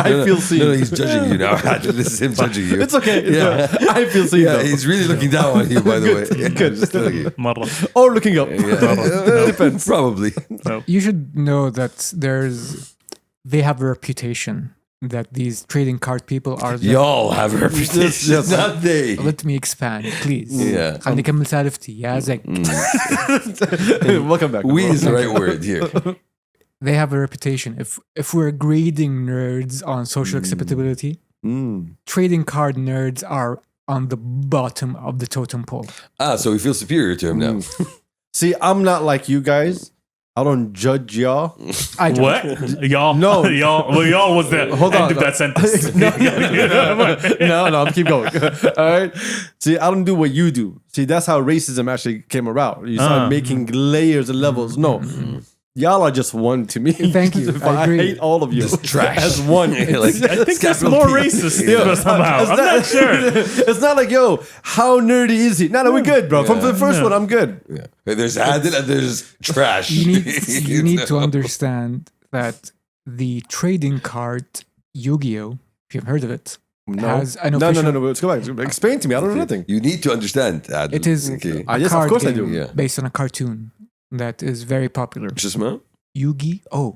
I feel seen. No, he's judging you now. This is him judging you. It's okay. Yeah. I feel seen. Yeah, though. he's really looking down on you, by the way. Good. Just telling you. مرة. Or looking up. Yeah. Depends. Probably. You should know that they have a reputation that these trading card people are. Y'all have a reputation, Yes. not they. Let me expand, please. Yeah. خليني أكمل سالفتي يا زك. Welcome back. We is the right word here. They have a reputation. If we're grading nerds on social acceptability, trading card nerds are on the bottom of the totem pole. So we feel superior to him now. See, I'm not like you guys. I don't judge y'all. I don't. What? Y'all? No. Y'all. Well, y'all was the Hold end on. of that sentence. No, keep going. All right. See, I don't do what you do. See, that's how racism actually came about. You start making layers and levels. No. Y'all are just one to me. Thank you. I agree. hate all of you. Just trash. As one. Like, I think that's capital more P. racist Yeah. somehow. I'm not sure. It's not like, yo, how nerdy is he? No, we're good, bro. From the first one, I'm good. Yeah. There's Adil and there's trash. You need to know? understand that the trading card Yu-Gi-Oh, if you've heard of it, has an No. official. Let's go back. Explain to me. I don't know nothing. You need to understand, Adil. It is Okay. a Yes, of card course I game do. Yeah. based on a cartoon that is very popular. Jisma? Yu-Gi-Oh.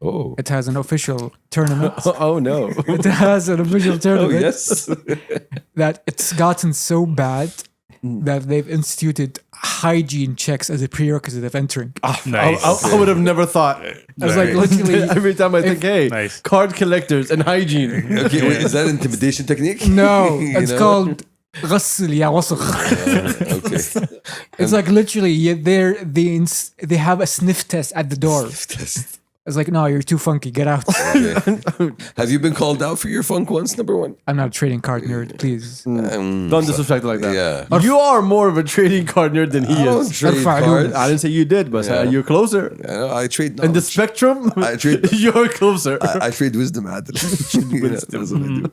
Oh. It has an official tournament. Oh, no. It has an official Oh, tournament yes. that it's gotten so bad that they've instituted hygiene checks as a prerequisite of entering. Nice. I would have never thought. I was like, literally, Every time I think, hey, Nice. card collectors and hygiene. Okay, wait, is that intimidation technique? no, You it's know? called غسل يا وسخ. Okay. It's like literally, they have a sniff test at the door. It's like, no, you're too funky. Get out. Okay. Have you been called out for your funk once, number one? I'm not a trading card nerd, please. Don't disrespect it like that. Yeah. You are more of a trading card nerd than he I don't is. trade Fine. cards. I didn't say you did, but Yeah. you're closer. I trade In the knowledge. spectrum, I trade- you're closer. I trade wisdom, Adil. That's what I do.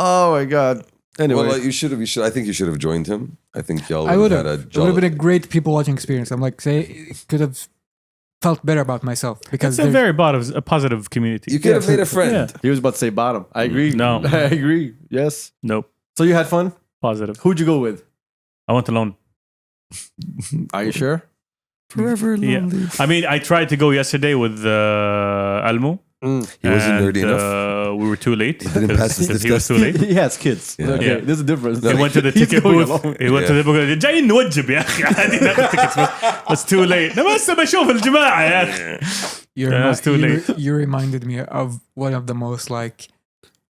Oh my god. Anyway, Well, you should have. I think you should have joined him. I think y'all I would would have have. had a It would have jolly. been a great people watching experience. I'm like, say, could have felt better about myself because It's a very positive community. You could have made a friend. Yeah. he was about to say bottom. I agree. No. I agree. Yes. Nope. So you had fun. Positive. Who'd you go with? I went alone. Are you sure? Forever Yeah. lonely. I mean, I tried to go yesterday with Almo. He wasn't nerdy enough. We were too late. didn't pass his Because he was test. too late. He has kids. Yeah. Okay, Yeah. there's a difference. He went to the He's ticket going booth. alone. He went to the book. جاي نوجب يا أخي عادي ناخذ tickets بس too late. أنا بس بشوف الجماعة يا أخي. It's too late. You reminded me of one of the most like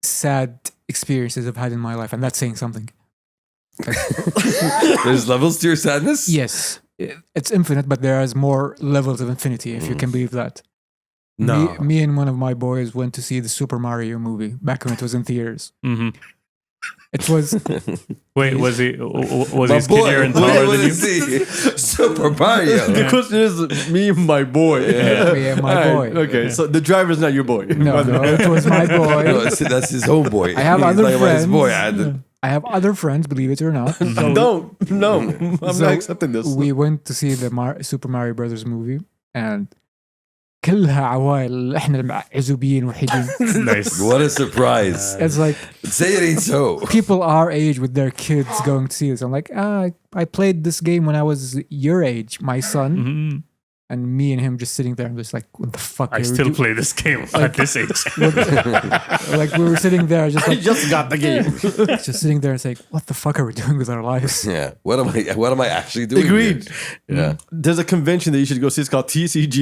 sad experiences I've had in my life, and that's saying something. There's levels to your sadness. Yes, it's infinite, but there is more levels of infinity, if you can believe that. No. Me and one of my boys went to see the Super Mario movie back when it was in theaters. Mhm. It was Wait, was he My skinnier and taller what than you? is he? Super Mario. The question is me and my boy. me and my All boy. right, okay, so the driver's not your boy. No, it was my boy. No, that's his homeboy. I have He's other talking about friends. His boy, Adil. I have other friends, believe it or not. No, I'm So not accepting this. we went to see the Super Mario Brothers movie, and كلها عوائل احنا عزوبيين وحيدين. Nice. What a surprise. It's like Say it ain't so. people our age with their kids going to see this. I'm like, I played this game when I was your age, my son, Mhm. and me and him just sitting there. I'm just like, what the fuck? I are we still do-" play this game at this age. Like we were sitting there, just I like just got the game. just sitting there and saying, what the fuck are we doing with our lives? Yeah. What am I actually doing? Agreed. here? Yeah. There's a convention that you should go see. It's called TCG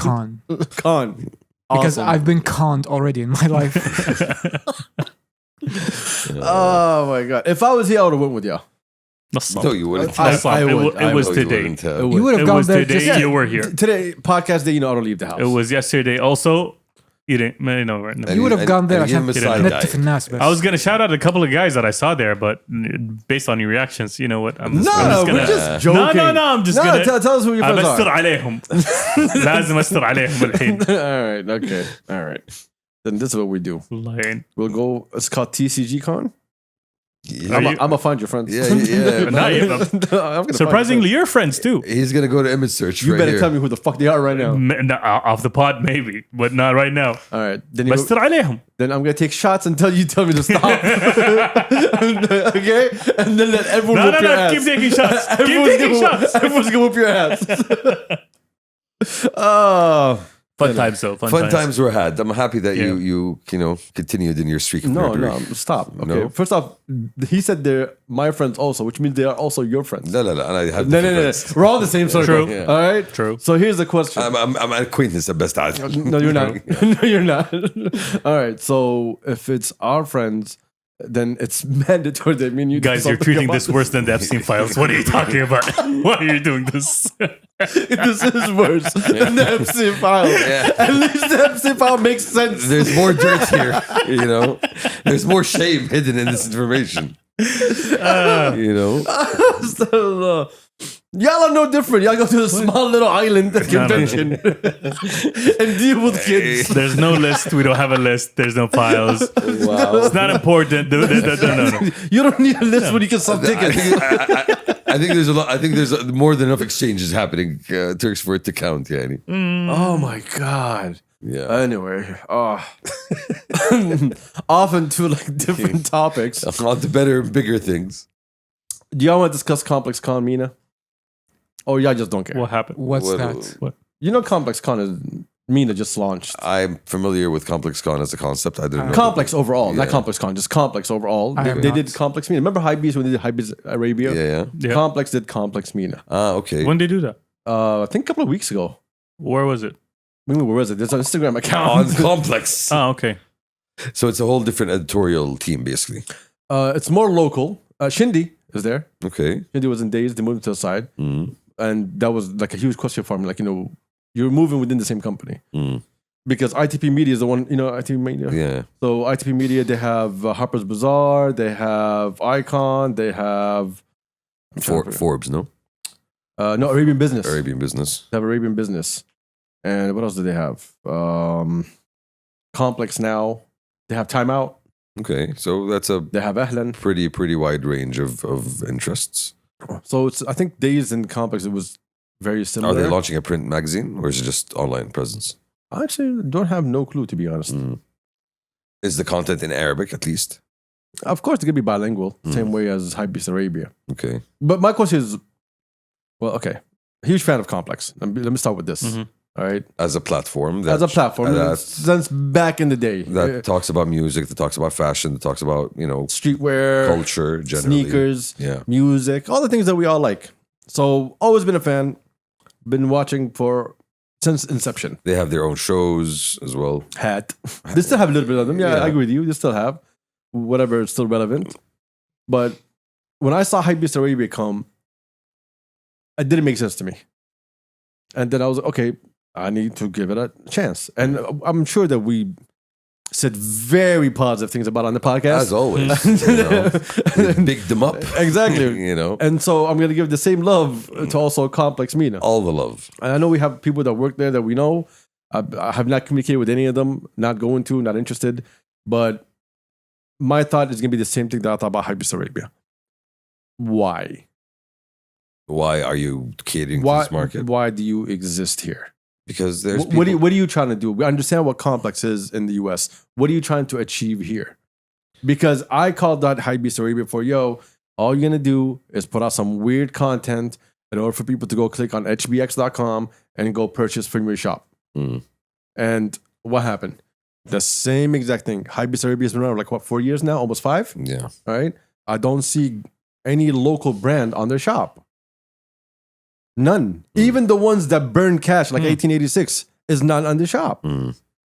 Con, Con. because Awesome. I've been conned already in my life. Oh my god! If I was here, I would have went with y'all. No, you wouldn't. I would. It was No, you today. wouldn't, You would have It gone was there today. just You were here. Today, podcast day, I don't leave the house. It was yesterday. Also, you didn't. No, no. You would have gone there and give him a عشان side تنتف eye. الناس بس. I was gonna shout out a couple of guys that I saw there, but based on your reactions, you know what? I'm just, No, I'm just we're gonna. just joking. No, I'm just No, gonna. tell us who your friends أبستر are. عليهم. لازم أستر عليهم الحين. All right, okay, all right. Then this is what we do. الله يعين. We'll go. It's called TCG Con. Yeah. I'm gonna find your friends. Yeah, yeah. Not yet. I'm gonna find Surprisingly, your your friends too. He's gonna go to image search. friends. You right better here. tell me who the fuck they are right now. Off the pod, maybe, but not right now. All right, then بستر عليهم. then I'm gonna take shots until you tell me to stop. Okay, and then let everyone No, whoop your ass. keep taking shots. Keep Everyone's taking gonna- shots. Everyone's gonna whoop your ass. Oh. Fun times though. Fun times were had. I'm happy that Yeah. you know continued in your streak. Of No, nerdery. no, stop. Okay. No? First off, he said they're my friends also, which means they are also your friends. No. And I have No. different friends. We're all the same circle. True. Yeah. All right. True. So here's the question. I'm an acquaintance at best. Adil. No, you're not. No, you're not. All right. So if it's our friends, then it's mandatory that me and you do Guys, you're something treating about this worse than the Epstein files. What are you talking about? Why are you doing this? This is worse than the Epstein file. Yeah. At least the Epstein file makes sense. There's more dirt here. You know, there's more shame hidden in this information. You know, So, y'all are no different. Y'all go to a small little island convention and deal with kids. There's no list. We don't have a list. There's no files. wow. It's not important. No. You don't need a list when you can sell tickets. I think there's a lot. I think there's more than enough exchanges happening, Turks, for it to count. Yani. Oh my god. Yeah. Anyway, off into like different topics. On to better, bigger things. Do y'all want to discuss Complex Con, MENA? Or y'all just don't care? What happened? What's What- that? What? You know Complex Con is MENA just launched. I'm familiar with Complex Con as a concept. I didn't know. Complex overall, not Yeah. Complex Con, just Complex overall. I They, am they not. did Complex MENA. Remember Hypebeast when they did Hypebeast Arabia? Yeah. Yeah. Complex did Complex MENA. Okay. When did they do that? I think a couple of weeks ago. Where was it? Where was it? There's an Instagram On account. Complex. Oh, okay. So it's a whole different editorial team, basically. It's more local. Shindy is there. Okay. Shindy was in Days. They moved to the side. Mm. And that was like a huge question for me. Like, you're moving within the same company. Mm. Because ITP Media is the one, ITP Media. Yeah. So ITP Media, they have Harper's Bazaar, they have Icon, they have Forbes, no? no, Arabian Business. Arabian Business. They have Arabian Business. And what else do they have? Complex Now. They have Time Out. Okay. So that's a They have Ahlan. pretty wide range of interests. So I think Days and Complex, it was very Are similar. they launching a print magazine or is it just online presence? I actually don't have no clue, to be honest. Mm. Is the content in Arabic at least? Of course, they're going to be bilingual, same way as Hypebeast Arabia. Okay. But my question is, well, okay. Huge fan of Complex. Let me start with this. Mhm. All right. As a platform. As a platform, since back in the day. That talks about music, that talks about fashion, that talks about, Streetwear, culture generally. sneakers, Yeah. music, all the things that we all like. So always been a fan. Been watching since inception. They have their own shows as well. They still have a little bit of them. Yeah, Yeah. I agree with you. They still have whatever is still relevant. But when I saw Hypebeast Arabia come, it didn't make sense to me. And then I was like, okay, I need to give it a chance. And I'm sure that we said very positive things about it on the podcast. As always. We bigged them up. Exactly. And so I'm going to give the same love to also Complex MENA. All the love. And I know we have people that work there that we know. I have not communicated with any of them, not going to, not interested. But my thought is going to be the same thing that I thought about Hypebeast Arabia. Why? Why are you catering to this market? Why do you exist here? Because there's What are you trying to do? We understand what Complex is in the US. What are you trying to achieve here? Because I called that Hypebeast Arabia for, all you're going to do is put out some weird content in order for people to go click on hbx.com and go purchase from your shop. Mm. And what happened? The same exact thing. Hypebeast Arabia has been around 4 years now, almost 5. Yeah. All right. I don't see any local brand on their shop. None. Even the ones that burn cash, like 1886, is not on the shop.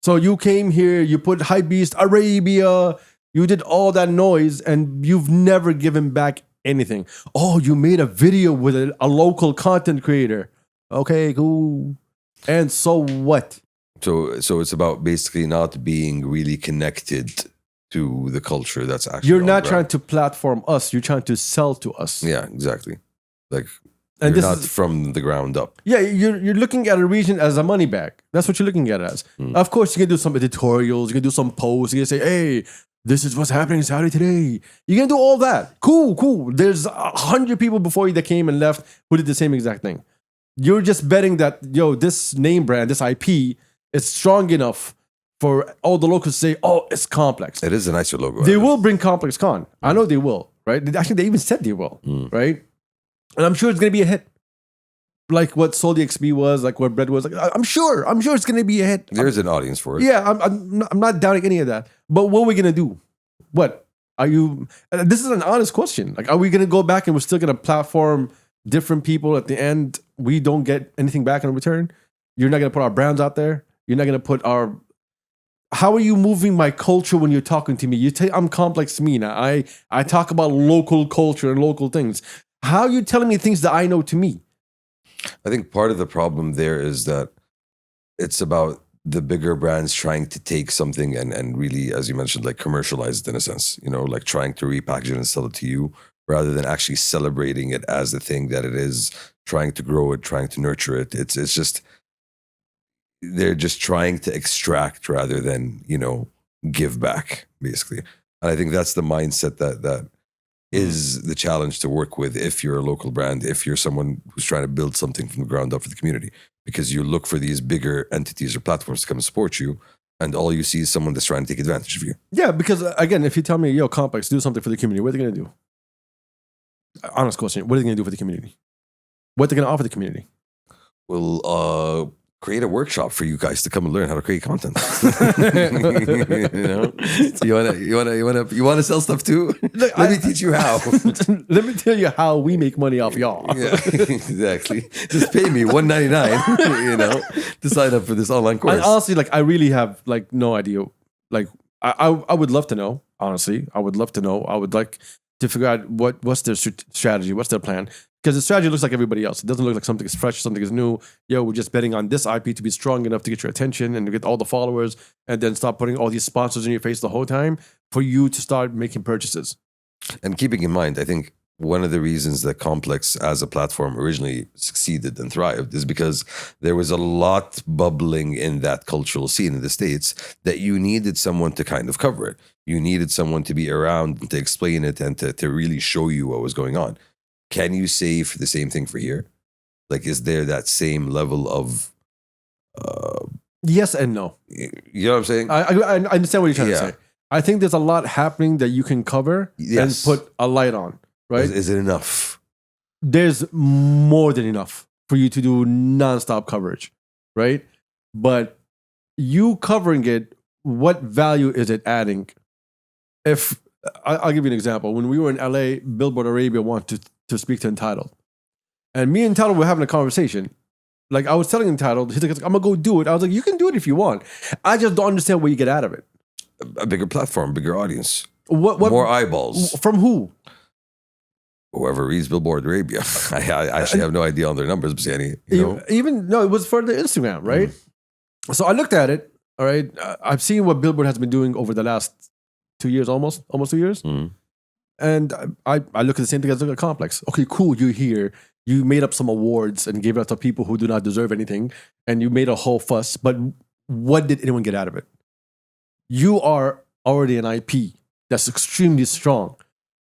So you came here, you put Hypebeast Arabia, you did all that noise, and you've never given back anything. Oh, you made a video with a local content creator. Okay, cool. And so what? So it's about basically not being really connected to the culture that's actually. You're on not ground. trying to platform us. You're trying to sell to us. Yeah, exactly. And you're this not is, from the ground up. yeah, you're looking at a region as a money bag. That's what you're looking at it as. Of course, you can do some editorials. You can do some posts. You can say, hey, this is what's happening in Saudi today. You can do all that. Cool. There's 100 people before you that came and left who did the same exact thing. You're just betting that, this name brand, this IP is strong enough for all the locals to say, oh, it's Complex. It is a nicer logo. They will bring Complex Con. I know they will, right? Actually, they even said they will, right? And I'm sure it's going to be a hit. Like what Soul XP was, like what Bread was. Like, I'm sure it's going to be a hit. There's an audience for it. Yeah, I'm not doubting any of that. But what are we going to do? What? Are you... This is an honest question. Like, are we going to go back and we're still going to platform different people at the end? We don't get anything back in return? You're not going to put our brands out there? You're not going to put our... How are you moving my culture when you're talking to me? You say I'm Complex MENA. I talk about local culture and local things. How are you telling me things that I know to me? I think part of the problem there is that it's about the bigger brands trying to take something and really, as you mentioned, like commercialize it in a sense, like trying to repackage it and sell it to you rather than actually celebrating it as the thing that it is, trying to grow it, trying to nurture it. It's just, they're just trying to extract rather than, give back, basically. And I think that's the mindset that is the challenge to work with if you're a local brand, if you're someone who's trying to build something from the ground up for the community, because you look for these bigger entities or platforms to come and support you, and all you see is someone that's trying to take advantage of you. Yeah, because again, if you tell me, Complex, do something for the community, what are they going to do? Honest question, what are they going to do for the community? What are they going to offer the community? We'll create a workshop for you guys to come and learn how to create content. You wanna sell stuff too? Look, Let me teach you how. Let me tell you how we make money off y'all. Yeah, exactly. Just pay me $199, to sign up for this online course. And honestly, like I really have like no idea. Like I would love to know. Honestly, I would love to know. I would like to figure out what's their strategy, what's their plan. Because the strategy looks like everybody else. It doesn't look like something is fresh, something is new. Yo, we're just betting on this IP to be strong enough to get your attention and to get all the followers, and then stop putting all these sponsors in your face the whole time for you to start making purchases. And keeping in mind, I think one of the reasons that Complex as a platform originally succeeded and thrived is because there was a lot bubbling in that cultural scene in the States that you needed someone to kind of cover it. You needed someone to be around and to explain it and to really show you what was going on. Can you say for the same thing for here? Like, is there that same level of... Yes and no. You know what I'm saying? I understand what you're trying to say. I think there's a lot happening that you can cover and put a light on, right? Is it enough? There's more than enough for you to do nonstop coverage, right? But you covering it, what value is it adding? If I'll give you an example. When we were in LA, Billboard Arabia wanted to speak to Entitled. And me and Entitled were having a conversation. Like I was telling Entitled, he's like, I'm gonna go do it. I was like, you can do it if you want. I just don't understand what you get out of it. A bigger platform, bigger audience. What more eyeballs. From who? Whoever reads Billboard Arabia. I actually have no idea on their numbers, but it was for the Instagram, right? So I looked at it. All right. I've seen what Billboard has been doing over the last 2 years, almost 2 years. And I look at the same thing as a Complex. Okay, cool, you're here. You made up some awards and gave it out to people who do not deserve anything. And you made a whole fuss. But what did anyone get out of it? You are already an IP that's extremely strong.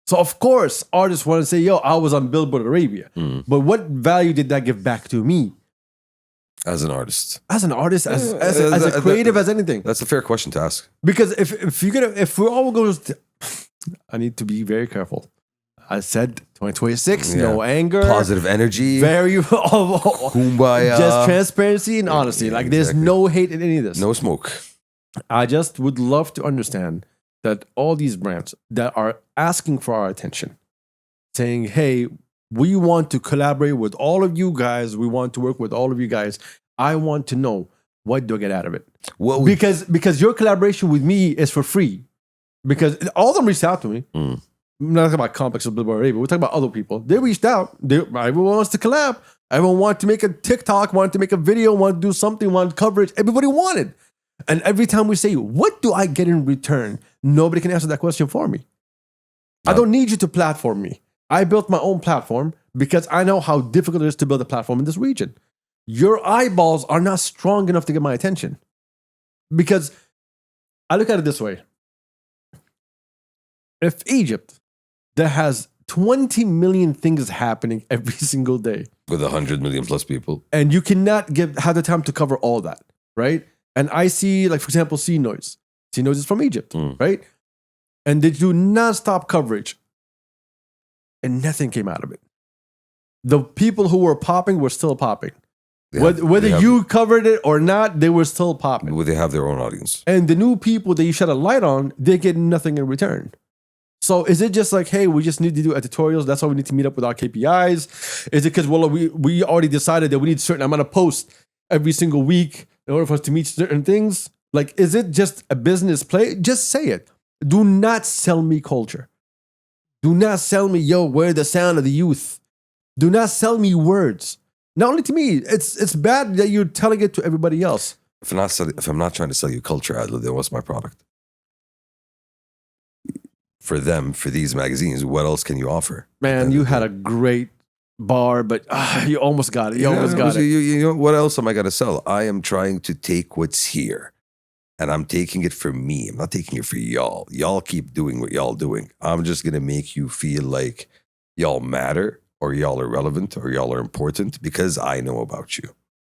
So of course, artists want to say, yo, I was on Billboard Arabia. But what value did that give back to me? As an artist, as a creative, as anything. That's a fair question to ask. Because if we're all going to, I need to be very careful. I said 2026, no anger, positive energy, very kumbaya, just transparency and honesty. Like there's no hate in any of this. No smoke. I just would love to understand that all these brands that are asking for our attention, saying, hey, we want to collaborate with all of you guys. We want to work with all of you guys. I want to know, what do I get out of it? Because your collaboration with me is for free. Because all of them reached out to me. I'm not talking about Complex or Billboard Arabia. We're talking about other people. They reached out. Everyone wants to collab. Everyone wanted to make a TikTok, wanted to make a video, wanted to do something, wanted coverage. Everybody wanted. And every time we say, what do I get in return? Nobody can answer that question for me. No. I don't need you to platform me. I built my own platform because I know how difficult it is to build a platform in this region. Your eyeballs are not strong enough to get my attention. Because I look at it this way. If Egypt, that has 20 million things happening every single day. With 100 million plus people. And you cannot have the time to cover all that, right? And I see, like, for example, C Noise. C Noise is from Egypt, right? And they do nonstop coverage. And nothing came out of it. The people who were popping were still popping. Whether you covered it or not, they were still popping. They have their own audience. And the new people that you shed a light on, they get nothing in return. So is it just like, hey, we just need to do editorials, that's why we need to meet up with our KPIs? Is it because, well, we already decided that we need a certain amount of posts every single week in order for us to meet certain things? Like, is it just a business play? Just say it. Do not sell me culture. Do not sell me, yo, we're the sound of the youth. Do not sell me words. Not only to me, it's bad that you're telling it to everybody else. If I'm not trying to sell you culture, Adil, then what's my product? For them, for these magazines, what else can you offer? Man, you had a great bar, but you almost got it. You almost got it. You know, what else am I going to sell? I am trying to take what's here. And I'm taking it for me. I'm not taking it for y'all. Y'all keep doing what y'all doing. I'm just going to make you feel like y'all matter, or y'all are relevant, or y'all are important because I know about you.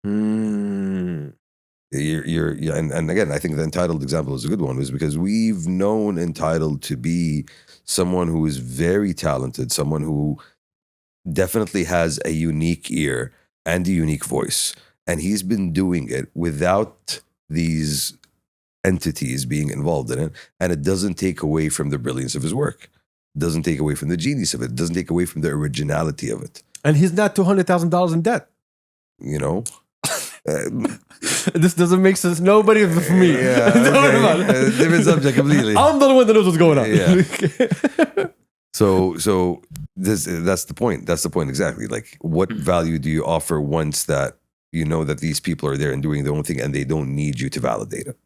And again, I think the Entitled example is a good one, is because we've known Entitled to be someone who is very talented, someone who definitely has a unique ear and a unique voice. And he's been doing it without these entities being involved in it. And it doesn't take away from the brilliance of his work. It doesn't take away from the genius of it. It doesn't take away from the originality of it. And he's not $200,000 in debt. You know? This doesn't make sense. Nobody for me. Yeah, okay. Different subject completely. I'm the one that knows what's going on. Yeah. So that's the point. That's the point exactly. Like, what value do you offer once that you know that these people are there and doing their own thing and they don't need you to validate it?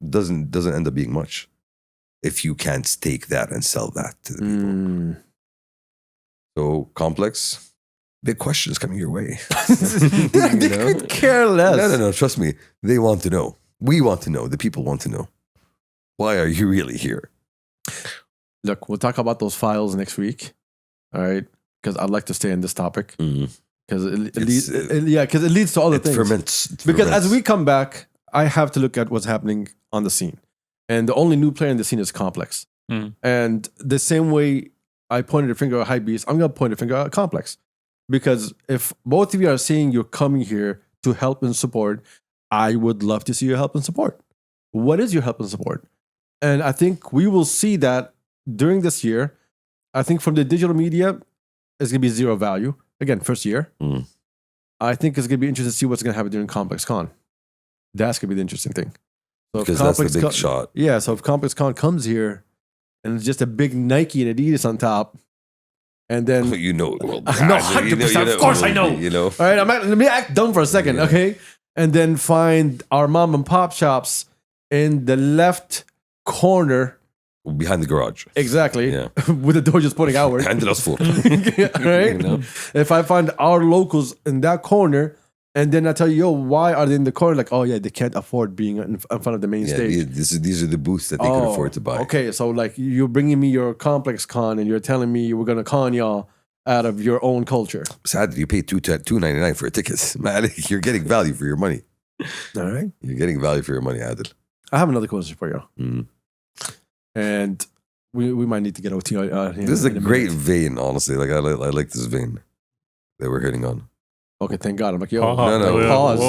Doesn't end up being much if you can't stake that and sell that to the people. So complex, big questions coming your way. They could care less. No. Trust me. They want to know. We want to know. The people want to know. Why are you really here? Look, we'll talk about those files next week. All right. Because I'd like to stay in this topic. Because it leads to other things. Ferments. Because as we come back, I have to look at what's happening on the scene. And the only new player in the scene is Complex. And the same way I pointed a finger at Hypebeast, I'm going to point a finger at Complex. Because if both of you are saying you're coming here to help and support, I would love to see your help and support. What is your help and support? And I think we will see that during this year. I think from the digital media, it's going to be zero value. Again, first year. I think it's going to be interesting to see what's going to happen during Complex Con. That's going to be the interesting thing. So because that's the big shot. Yeah, so if Complex Con comes here and it's just a big Nike and Adidas on top, and then... You know. Well, no, 100%. Of course I know. You know. All right, let me act dumb for a second, okay? And then find our mom and pop shops in the left corner. Behind the garage. Exactly. Yeah. With the door just pointing outward. Right? You know? If I find our locals in that corner, and then I tell you, why are they in the corner? Like, oh yeah, they can't afford being in front of the main stage. These are the booths that they can afford to buy. Okay, so like you're bringing me your Complex Con and you're telling me we're going to con y'all out of your own culture. Sadly, you pay $2.99 for a ticket. Man, you're getting value for your money. All right. You're getting value for your money, Adil. I have another question for you. And we might need to get OT out here. This is a great vein, honestly. Like I like this vein that we're hitting on. Okay, thank God. I'm like, yo, pause.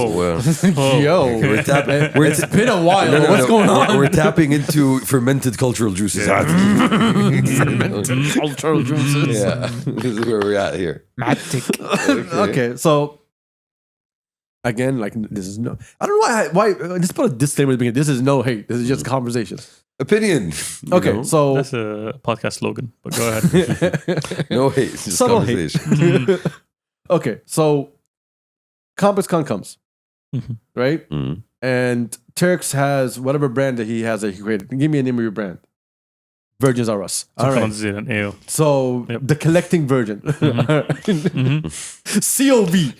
Yo, it's been a while. What's going on? We're tapping into fermented cultural juices. Fermented cultural juices. Yeah, this is where we're at here. Okay, so again, like this is no. I don't know why. Just put a disclaimer at the beginning. This is no hate. This is just conversation. Opinion. Okay, so that's a podcast slogan. But go ahead. No hate. Just subtle conversation. hate. Okay, so ComplexCon comes, right? And Turks has whatever brand that he has that he created. Give me a name of your brand. Virgins Are Us. All right. So the collecting virgin. COV.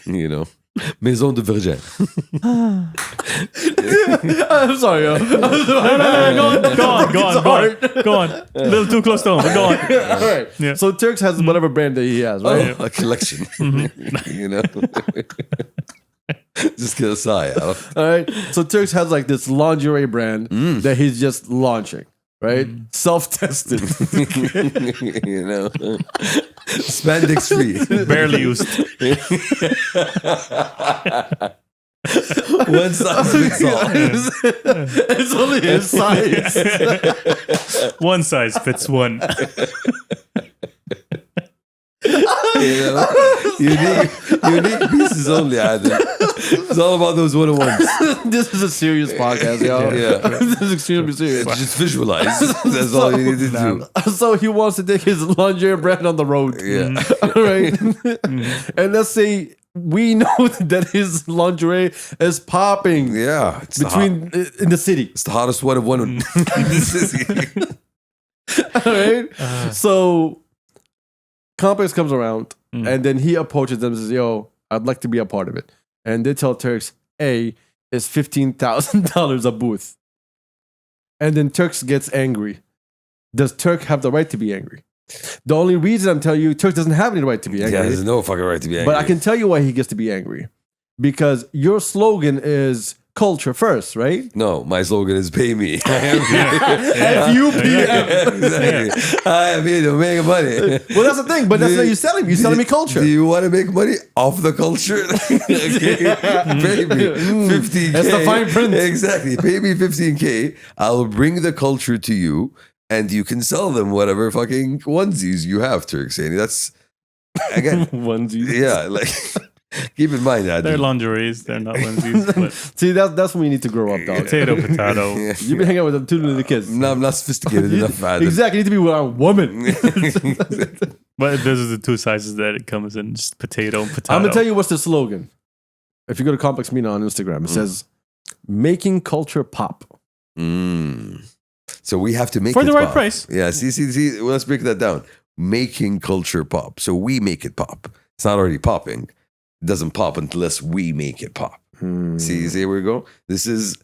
You know. Maison de Virgin. I'm sorry, yo. Go on. A little too close to home, but go on. All right. Yeah. So Turks has whatever brand that he has, right? A collection. You know? Just get a sigh out. All right. So Turks has like this lingerie brand that he's just launching. Right? Self-tested. You know? Spandex free. Barely used. One size fits all. It's only his size. One size fits one. You know? Unique pieces only, Adam. It's all about those one-on-ones. This is a serious podcast, y'all. Yeah. This is extremely serious. Just visualize. That's all you need to do. So he wants to take his lingerie brand on the road. Yeah. All right. And let's say we know that his lingerie is popping. Yeah. It's in the city. It's the hottest one of one in the city. All right. So Complex comes around and then he approaches them and says, yo, I'd like to be a part of it. And they tell Turks, A, is $15,000 a booth. And then Turks gets angry. Does Turk have the right to be angry? The only reason I'm telling you, Turk doesn't have any right to be angry. Yeah, there's no fucking right to be angry. But I can tell you why he gets to be angry. Because your slogan is culture first, right? No, my slogan is pay me. FUPM. Exactly. I mean, to make money. Well, that's the thing, but that's not you selling me. You're selling me culture. Do you want to make money off the culture? Okay. Pay me 15K. That's the fine print. Exactly. Pay me 15K. I'll bring the culture to you, and you can sell them whatever fucking onesies you have, Turksani. That's again Onesies. yeah, like keep in mind that They're lingeries. They're not onesies. But See, that's when you need to grow up, dog. potato. You've been hanging out with them too little kids. No, I'm not sophisticated enough. Adil. Exactly. You need to be with a woman. But those are the two sizes that it comes in: just potato and potato. I'm gonna tell you what's the slogan. If you go to Complex MENA on Instagram, it says "Making culture pop." So we have to make For it the right pop. price. Yeah, see. Well, let's break that down. Making culture pop. So we make it pop. It's not already popping. It doesn't pop unless we make it pop. See where we go? This is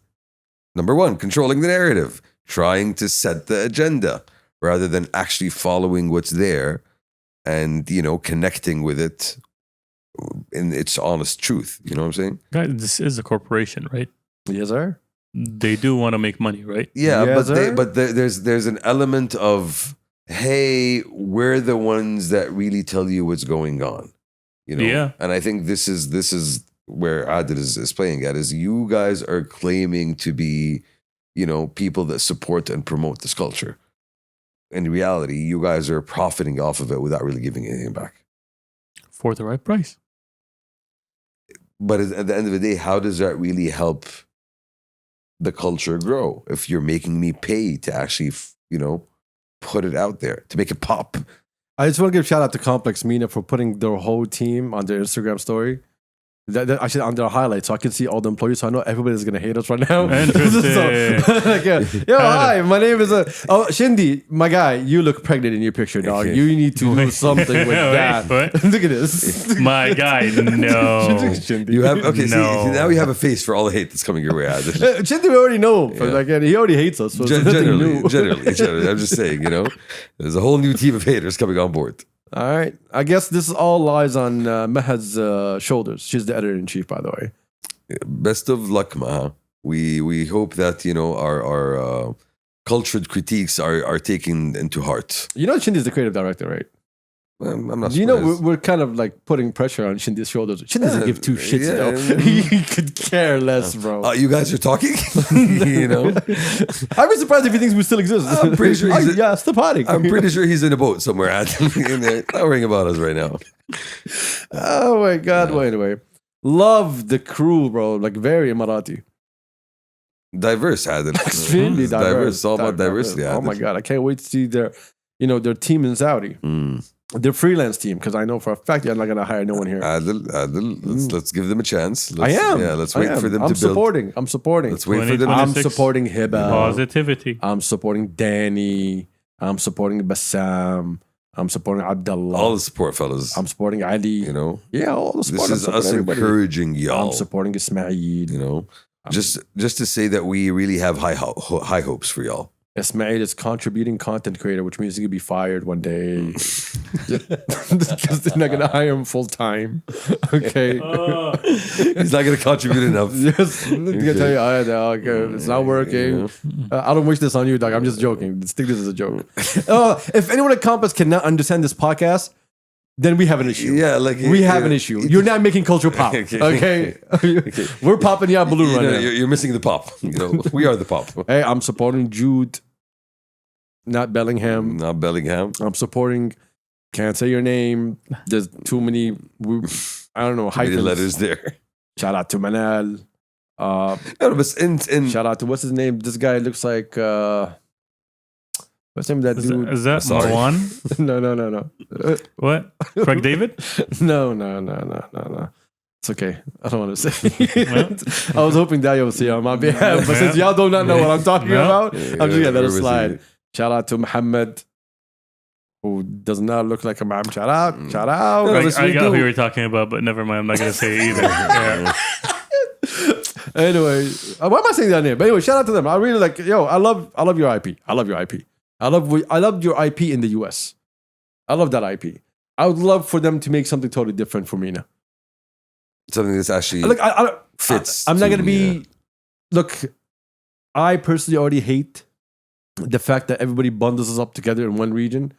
number one, controlling the narrative, trying to set the agenda rather than actually following what's there and, connecting with it in its honest truth. You know what I'm saying? Guys, this is a corporation, right? Yes, sir. They do want to make money, right? Yeah, Yes, sir. but there's an element of, hey, we're the ones that really tell you what's going on. Yeah. And I think this is where Adil is playing at, is you guys are claiming to be, people that support and promote this culture. In reality, you guys are profiting off of it without really giving anything back. For the right price. But at the end of the day, how does that really help the culture grow if you're making me pay to actually, put it out there, to make it pop? I just want to give a shout out to Complex MENA for putting their whole team on their Instagram story. That actually on their highlights, so I can see all the employees. So I know everybody's gonna hate us right now. Interesting. Hi, my name is Shindy. My guy, you look pregnant in your picture, dog. Okay. You need to do something with that. What? Look at this. My guy, no. Shindy. You have okay. No. See, now you have a face for all the hate that's coming your way, Adil. Shindy, we already know him. Yeah. Like, and he already hates us. So it's nothing new. Generally, I'm just saying, there's a whole new team of haters coming on board. All right. I guess this all lies on Meha's shoulders. She's the editor-in-chief, by the way. Best of luck, Maha. We hope that our cultured critiques are taken into heart. You know Shindy's the creative director, right? I'm not. You know, surprised. we're kind of like putting pressure on Shindy's shoulders. Shindy doesn't give two shits, yeah. though. He could care less, bro. You guys are talking. I'd be surprised if he thinks we still exist. I'm pretty sure he's yeah, stop hiding. I'm pretty sure he's in a boat somewhere. Not worrying about us right now. Oh my god! Wait, anyway, love the crew, bro. Like very Emirati. Diverse, Adil. Extremely It's diverse. It's all about diversity. Oh Adil. my god! I can't wait to see their team in Saudi. Their freelance team, because I know for a fact you're not gonna hire no one here. Adil, let's give them a chance. I am. Yeah, let's wait for them to build. I'm supporting. Let's wait for them. I'm 26. supporting Hiba. Positivity. I'm supporting Danny. I'm supporting Bassam. I'm supporting Abdullah. All the support, fellas. I'm supporting Ali. Yeah, all the support. This is I'm us supporting everybody. encouraging y'all. I'm supporting Ismail. Just to say that we really have high hopes for y'all. Ismail is contributing content creator, which means he could be fired one day because they're not gonna hire him full time. Okay. He's not going to contribute enough. Yes, I'm gonna tell you, all right, dog, it's not working. I don't wish this on you, dog. I'm just joking. Just think this is a joke. If anyone at Compass cannot understand this podcast, then we have an issue. Yeah, like we have an issue. You're not making culture pop. Okay, we're popping your balloon right now. You're missing the pop. We are the pop. Hey, I'm supporting Jude, not Bellingham. Not Bellingham. I'm supporting. Can't say your name. There's too many. I don't know. Too many Hyphens. letters there. Shout out to Manal. In Shout out to what's his name? This guy looks like. What's the name of that dude? Is that Sorry. Marwan? No. What? Craig David? No. It's okay. I don't want to say it. I was hoping Dayo would see it on my behalf, but since y'all do not know what I'm talking about, I'm just gonna let it slide. Shout out to Muhammad, who does not look like a man. Shout out. I got who you were talking about, but never mind. I'm not going to say it either. Yeah. Anyway, why am I saying that name? But anyway, shout out to them. I really like. I love your IP. I love your IP. I loved your IP in the US. I love that IP. I would love for them to make something totally different for MENA. something that's actually Look, fits. I'm not to gonna be. me, look, I personally already hate the fact that everybody bundles us up together in one region.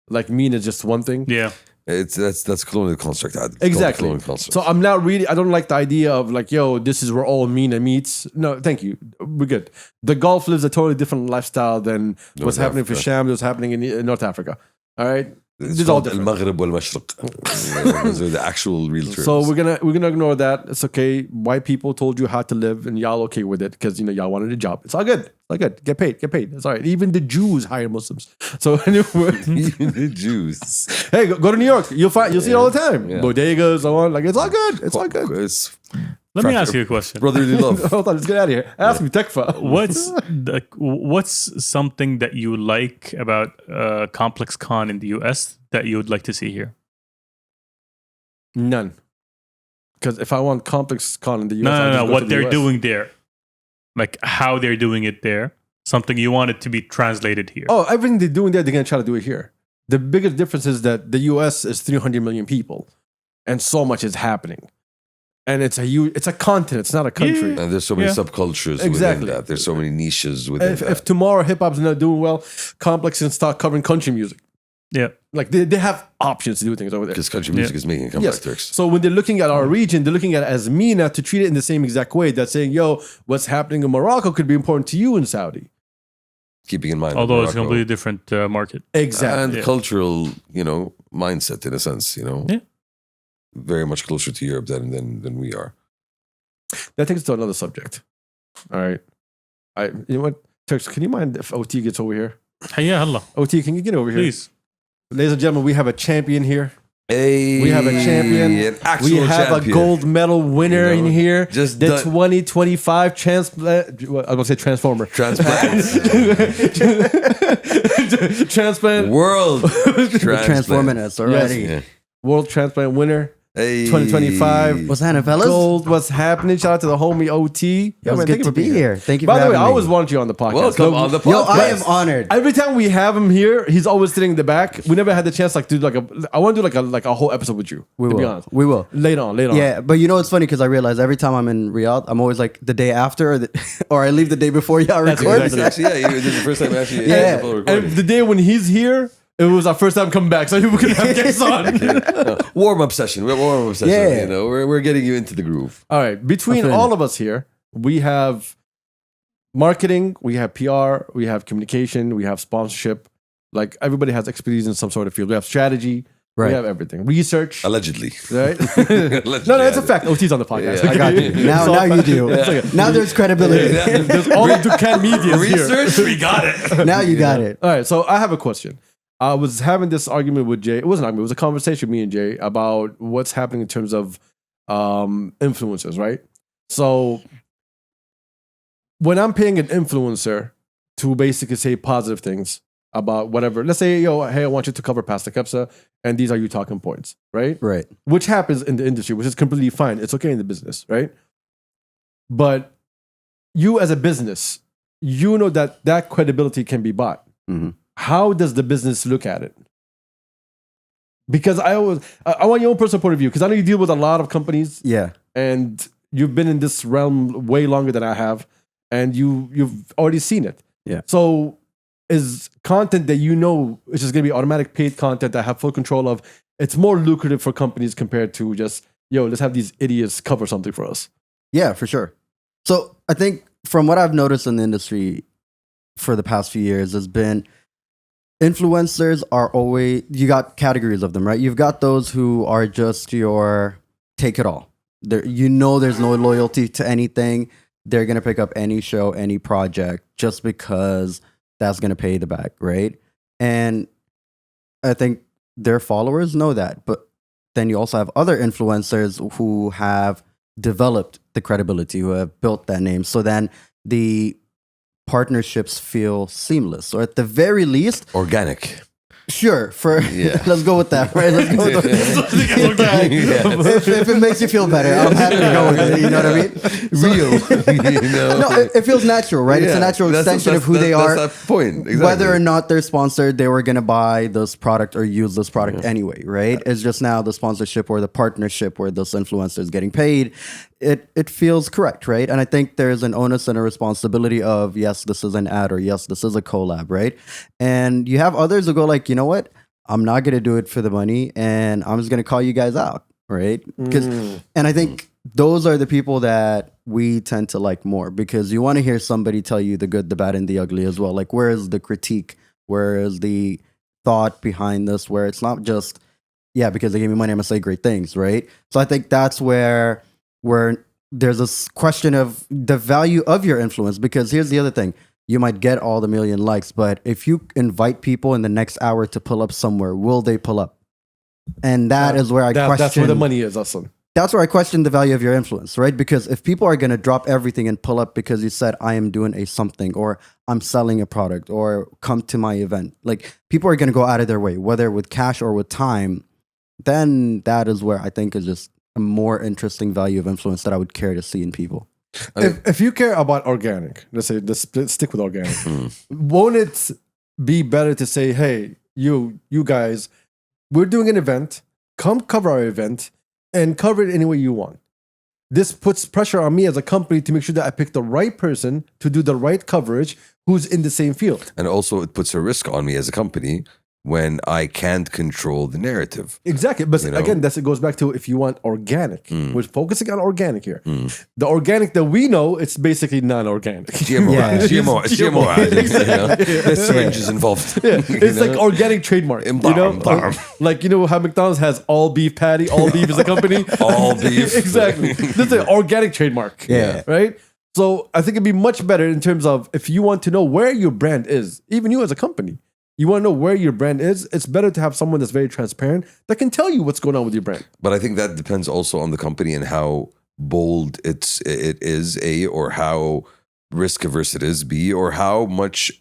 Like MENA is just one thing. Yeah. That's colonial construct. Exactly. Colonial construct. So I'm not really. I don't like the idea of like, yo, this is where all MENA meets. No, thank you. We're good. The Gulf lives a totally different lifestyle than what's happening for Sham. What's happening in North Africa. All right. This is all different. Al-Maghrib wal-Mashriq. Those are the actual real terms. So we're gonna ignore that. It's okay. White people told you how to live, and y'all okay with it because y'all wanted a job. It's all good. It's all good. Get paid. It's all right. Even the Jews hire Muslims. So anyway, even the Jews. Hey, go to New York. You'll see it all the time. Yeah. Bodegas, so on. Like it's all good. It's all good. Let me ask you a question. Brotherly love. Hold on, let's get out of here. Ask me, Tekfa. What's something that you like about Complex Con in the US that you would like to see here? None. Because if I want Complex Con in the US, no, what they're doing there, like how they're doing it there, something you want it to be translated here. Oh, everything they're doing there, they're gonna try to do it here. The biggest difference is that the US is 300 million people, and so much is happening. And it's a continent. It's not a country. And there's so many subcultures within that. There's so many niches within that. If tomorrow hip hop's not doing well, Complex can start covering country music. Yeah, like they have options to do things over there. Because country music is making a comeback. Yes. So when they're looking at our region, they're looking at it as MENA to treat it in the same exact way. That's saying, yo, what's happening in Morocco could be important to you in Saudi. Keeping in mind, although it's a completely different market, exactly, and cultural, mindset in a sense, very much closer to Europe than we are. That takes us to another subject. All right, you know what, Turks, can you mind if OT gets over here? Yeah, hello. OT, can you get over here, please? Ladies and gentlemen, we have a champion here. Hey, we have a champion. We have champion. A gold medal winner in here. Just the 2025 transplant. I was going to say transformer. Transplant. Transplant. World. Transforming us already. Yes. World transplant winner. Hey. 2025. What's happening, fellas? Gold. What's happening? Shout out to the homie OT. It was good to be here. Thank you for having me. By the way, I always wanted you on the podcast. Welcome on the podcast. Yo, I am honored. Every time we have him here, he's always sitting in the back. We never had the chance to do I want to do like a whole episode with you. We to will. Be honest. We will. Later on. Yeah, but it's funny because I realize every time I'm in Riyadh, I'm always like the day after or I leave the day before y'all record. Exactly. This is the first time actually. Yeah. And the day when he's here, it was our first time coming back, so we could have guests on. Warm-up session. Warm-up session. Yeah. We're getting you into the groove. All right. Between all of us here, we have marketing, we have PR, we have communication, we have sponsorship. Like everybody has expertise in some sort of field. We have strategy. Right. We have everything. Research. Allegedly. Right? No, it's a fact. OT's on the podcast. Yeah, I got you. Now you do. Yeah. Now there's credibility. There's all of Duquesne media Research, here. we got it. Now you got it. All right. So I have a question. I was having this argument with Jay. It wasn't an argument. It was a conversation with me and Jay about what's happening in terms of influencers, right? So when I'm paying an influencer to basically say positive things about whatever, let's say, hey, I want you to cover Pasta Kepsa, and these are your talking points, right? Right. Which happens in the industry, which is completely fine. It's okay in the business, right? But you as a business, that credibility can be bought. Mm-hmm. How does the business look at it? Because I want your own personal point of view, because I know you deal with a lot of companies. Yeah. And you've been in this realm way longer than I have, and you've already seen it. Yeah. So is content that it's just going to be automatic paid content that I have full control of, it's more lucrative for companies compared to just, let's have these idiots cover something for us. Yeah, for sure. So I think from what I've noticed in the industry for the past few years has been influencers are always, you got categories of them, right? You've got those who are just your take it all. There's no loyalty to anything. They're going to pick up any show, any project just because that's going to pay the back, right? And I think their followers know that. But then you also have other influencers who have developed the credibility, who have built that name. So then the partnerships feel seamless, or at the very least organic. Sure, let's go with that, right? Let's go with if it makes you feel better, I'm happy to go with it. You know what I mean? Real. No, it feels natural, right? It's a natural extension of who they are. That's that point. Exactly. Whether or not they're sponsored, they were going to buy this product or use this product anyway, right? It's just now the sponsorship or the partnership where those influencers getting paid it feels correct, right? And I think there's an onus and a responsibility of, yes, this is an ad, or yes, this is a collab, right? And you have others who go like, you know what? I'm not going to do it for the money, and I'm just going to call you guys out, right? And I think those are the people that we tend to like more, because you want to hear somebody tell you the good, the bad, and the ugly as well. Like, where is the critique? Where is the thought behind this? Where it's not just, yeah, because they gave me money, I'm going to say great things, right? So I think that's where there's this question of the value of your influence, because here's the other thing. You might get all the million likes, but if you invite people in the next hour to pull up somewhere, will they pull up? And that is where I question. That's where the money is, Aslan. That's where I question the value of your influence, right? Because if people are going to drop everything and pull up because you said, I am doing a something, or I'm selling a product, or come to my event, like, people are going to go out of their way, whether with cash or with time, then that is where I think is just a more interesting value of influence that I would care to see in people. If you care about organic, let's stick with organic. Won't it be better to say, hey, you guys, we're doing an event, come cover our event and cover it any way you want. This puts pressure on me as a company to make sure that I pick the right person to do the right coverage who's in the same field. And also it puts a risk on me as a company when I can't control the narrative. Exactly. But again, it goes back to, if you want organic. We're focusing on organic here. The organic that we know, it's basically non-organic. GMO. The syringe is involved. It's like organic trademark. Like, how McDonald's has all beef patty, all beef is a company. All beef. Exactly. This is an organic trademark. Yeah. Right? So I think it'd be much better in terms of, if you want to know where your brand is, even you as a company, you want to know where your brand is, it's better to have someone that's very transparent that can tell you what's going on with your brand. But I think that depends also on the company and how bold it is, A, or how risk averse it is, B, or how much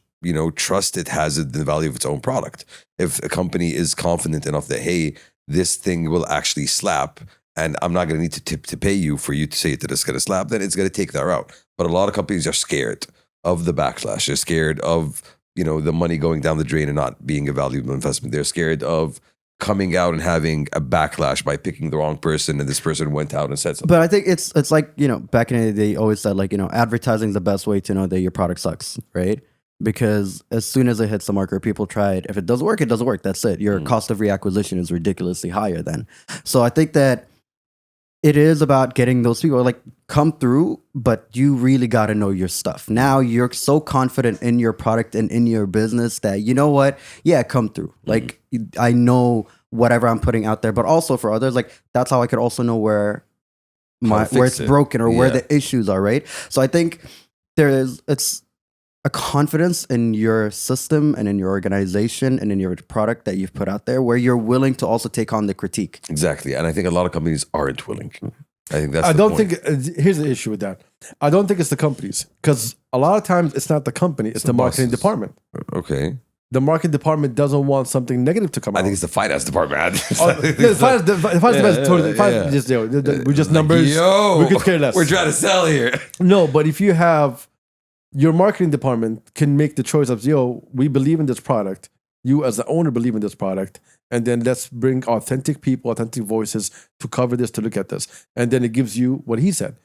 trust it has in the value of its own product. If a company is confident enough that, hey, this thing will actually slap, and I'm not going to need to pay you for you to say that it's going to slap, then it's going to take that route. But a lot of companies are scared of the backlash. They're scared of the money going down the drain and not being a valuable investment. They're scared of coming out and having a backlash by picking the wrong person, and this person went out and said something. But I think it's like, back in the day, they always said, like, advertising is the best way to know that your product sucks, right? Because as soon as it hits the market, people try it. If it doesn't work, it doesn't work. That's it. Your cost of reacquisition is ridiculously higher then. So I think that it is about getting those people, like, come through, but you really got to know your stuff. Now you're so confident in your product and in your business that, you know what? Yeah, come through. Like, I know whatever I'm putting out there, but also for others, like, that's how I could also know where it's broken or where the issues are, right? So I think it's a confidence in your system and in your organization and in your product that you've put out there, where you're willing to also take on the critique. Exactly. And I think a lot of companies aren't willing. I think that's here's the issue with that. I don't think it's the companies, because a lot of times it's not the company, it's the marketing department. Okay. The marketing department doesn't want something negative to come out. I think it's the finance department. The finance department, we're just numbers. We could care less. We're trying to sell here. No, but if you have your marketing department can make the choice of, we believe in this product. You as the owner believe in this product. And then let's bring authentic people, authentic voices to cover this, to look at this. And then it gives you what he said.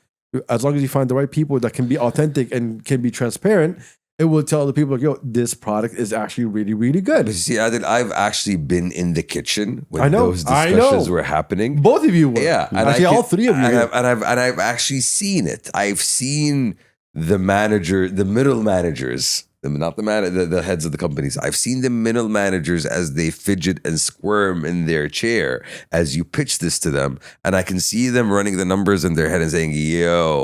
As long as you find the right people that can be authentic and can be transparent, it will tell the people, like, this product is actually really, really good. But you see, I've actually been in the kitchen when those discussions were happening. Both of you were. Yeah. And actually, all three of you. And I've actually seen it. I've seen the middle managers, not the heads of the companies. I've seen the middle managers as they fidget and squirm in their chair as you pitch this to them. And I can see them running the numbers in their head and saying,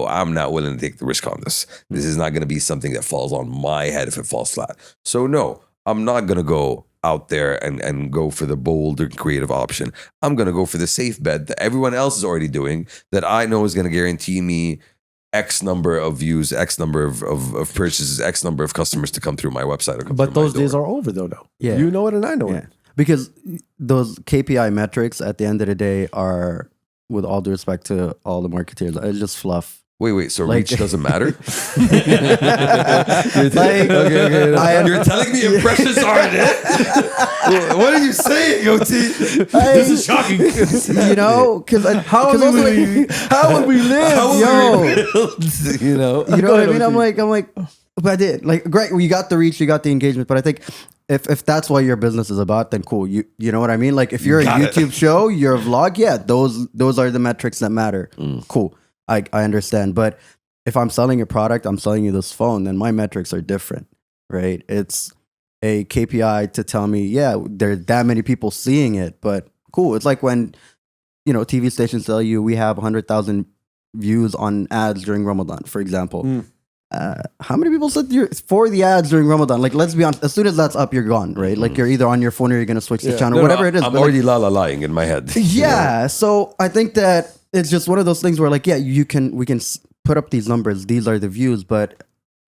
I'm not willing to take the risk on this. This is not going to be something that falls on my head if it falls flat. So no, I'm not going to go out there and go for the bold or creative option. I'm going to go for the safe bet that everyone else is already doing, that I know is going to guarantee me X number of views, X number of purchases, X number of customers to come through my website. But those days are over, though. Yeah. You know it and I know it. Because those KPI metrics at the end of the day are, with all due respect to all the marketeers, it's just fluff. Wait. So Like- reach doesn't matter? Like, You're telling me impressions aren't it? What are you saying, OT? This is shocking. You know, because How would we live? How yo, will we rebuild? You know? you know what I mean? I'm like, but I did like great. You got the reach, you got the engagement, but I think if that's what your business is about, then cool. You know what I mean? Like if you're a Got it. YouTube show, you're a vlog, yeah, those are the metrics that matter. Cool, I understand. But if I'm selling a product, I'm selling you this phone, then my metrics are different, right? It's a KPI to tell me, yeah, there's that many people seeing it, but cool. It's like when TV stations tell you we have 100,000 views on ads during Ramadan, for example. How many people said for the ads during Ramadan? Like, let's be honest. As soon as that's up, you're gone, right? Like, you're either on your phone or you're gonna switch the channel, whatever it is. I'm but already lying in my head. yeah. So I think that it's just one of those things where, like, yeah, we can put up these numbers. These are the views, but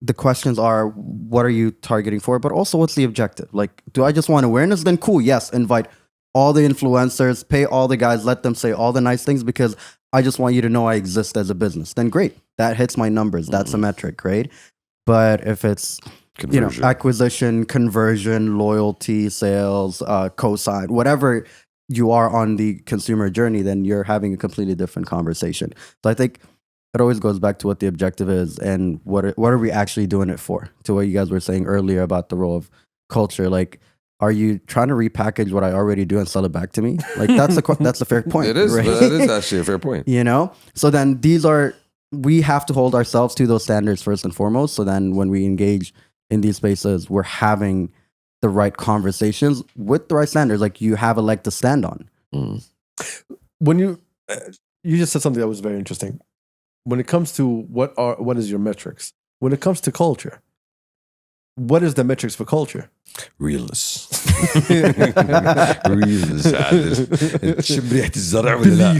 the questions are, what are you targeting for? But also, what's the objective? Like, do I just want awareness? Then cool. Yes, invite all the influencers, pay all the guys, let them say all the nice things because I just want you to know I exist as a business. Then great. That hits my numbers. That's a metric, right? But if it's Conversion. acquisition, conversion, loyalty, sales, cosign, whatever you are on the consumer journey, then you're having a completely different conversation. So I think it always goes back to what the objective is and what are we actually doing it for? To what you guys were saying earlier about the role of culture, like, are you trying to repackage what I already do and sell it back to me? Like that's a fair point. It is. right? That is actually a fair point. So then we have to hold ourselves to those standards first and foremost. So then when we engage in these spaces, we're having the right conversations with the right standards. Like you have a leg to stand on. When you just said something that was very interesting. When it comes to what is your metrics? When it comes to culture, what is the metrics for culture? Realness. Realness. شم ريحة الزرع ولا لا؟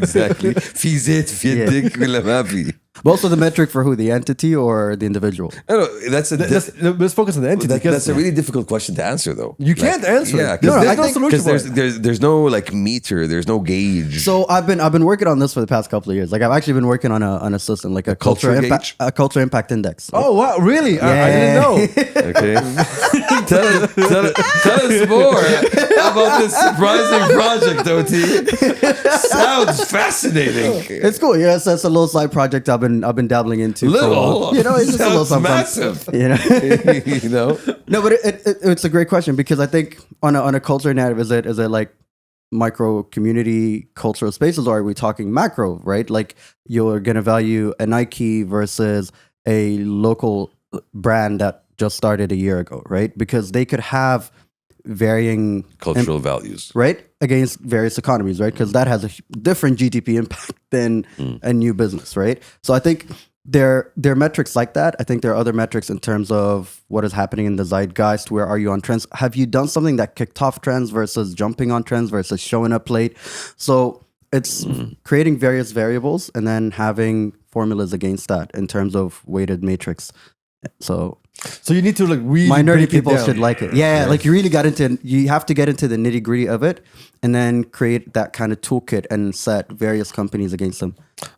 Exactly. في زيت في يدك ولا ما في؟ But also the metric for who? The entity or the individual? No, that's Let's focus on the entity. that's a really difficult question to answer, though. You can't answer Yeah, it. There's no solution because for it. there's no like meter, there's no gauge. So I've been working on this for the past couple of years. Like I've actually been working on a system, like a culture culture impact index. Oh wow, really? I didn't know. Okay. tell us more about this surprising project, OT. Sounds fascinating. It's cool. Yeah, it's a little side project I've been dabbling into. Little, it's just a little sounds something. massive. No, but it's a great question because I think on a culture narrative, is it like micro community cultural spaces, or are we talking macro? Right, like you're gonna value a Nike versus a local brand that just started a year ago, right? Because they could have varying Cultural values. right, against various economies, right? Because that has a different GDP impact than a new business, right? So I think there are metrics like that. I think there are other metrics in terms of what is happening in the zeitgeist. Where are you on trends? Have you done something that kicked off trends versus jumping on trends versus showing up late? So it's creating various variables and then having formulas against that in terms of weighted matrix. So you need to like really minority break it people down. should like it. Yeah, like you have to get into the nitty gritty of it and then create that kind of toolkit and set various companies against them.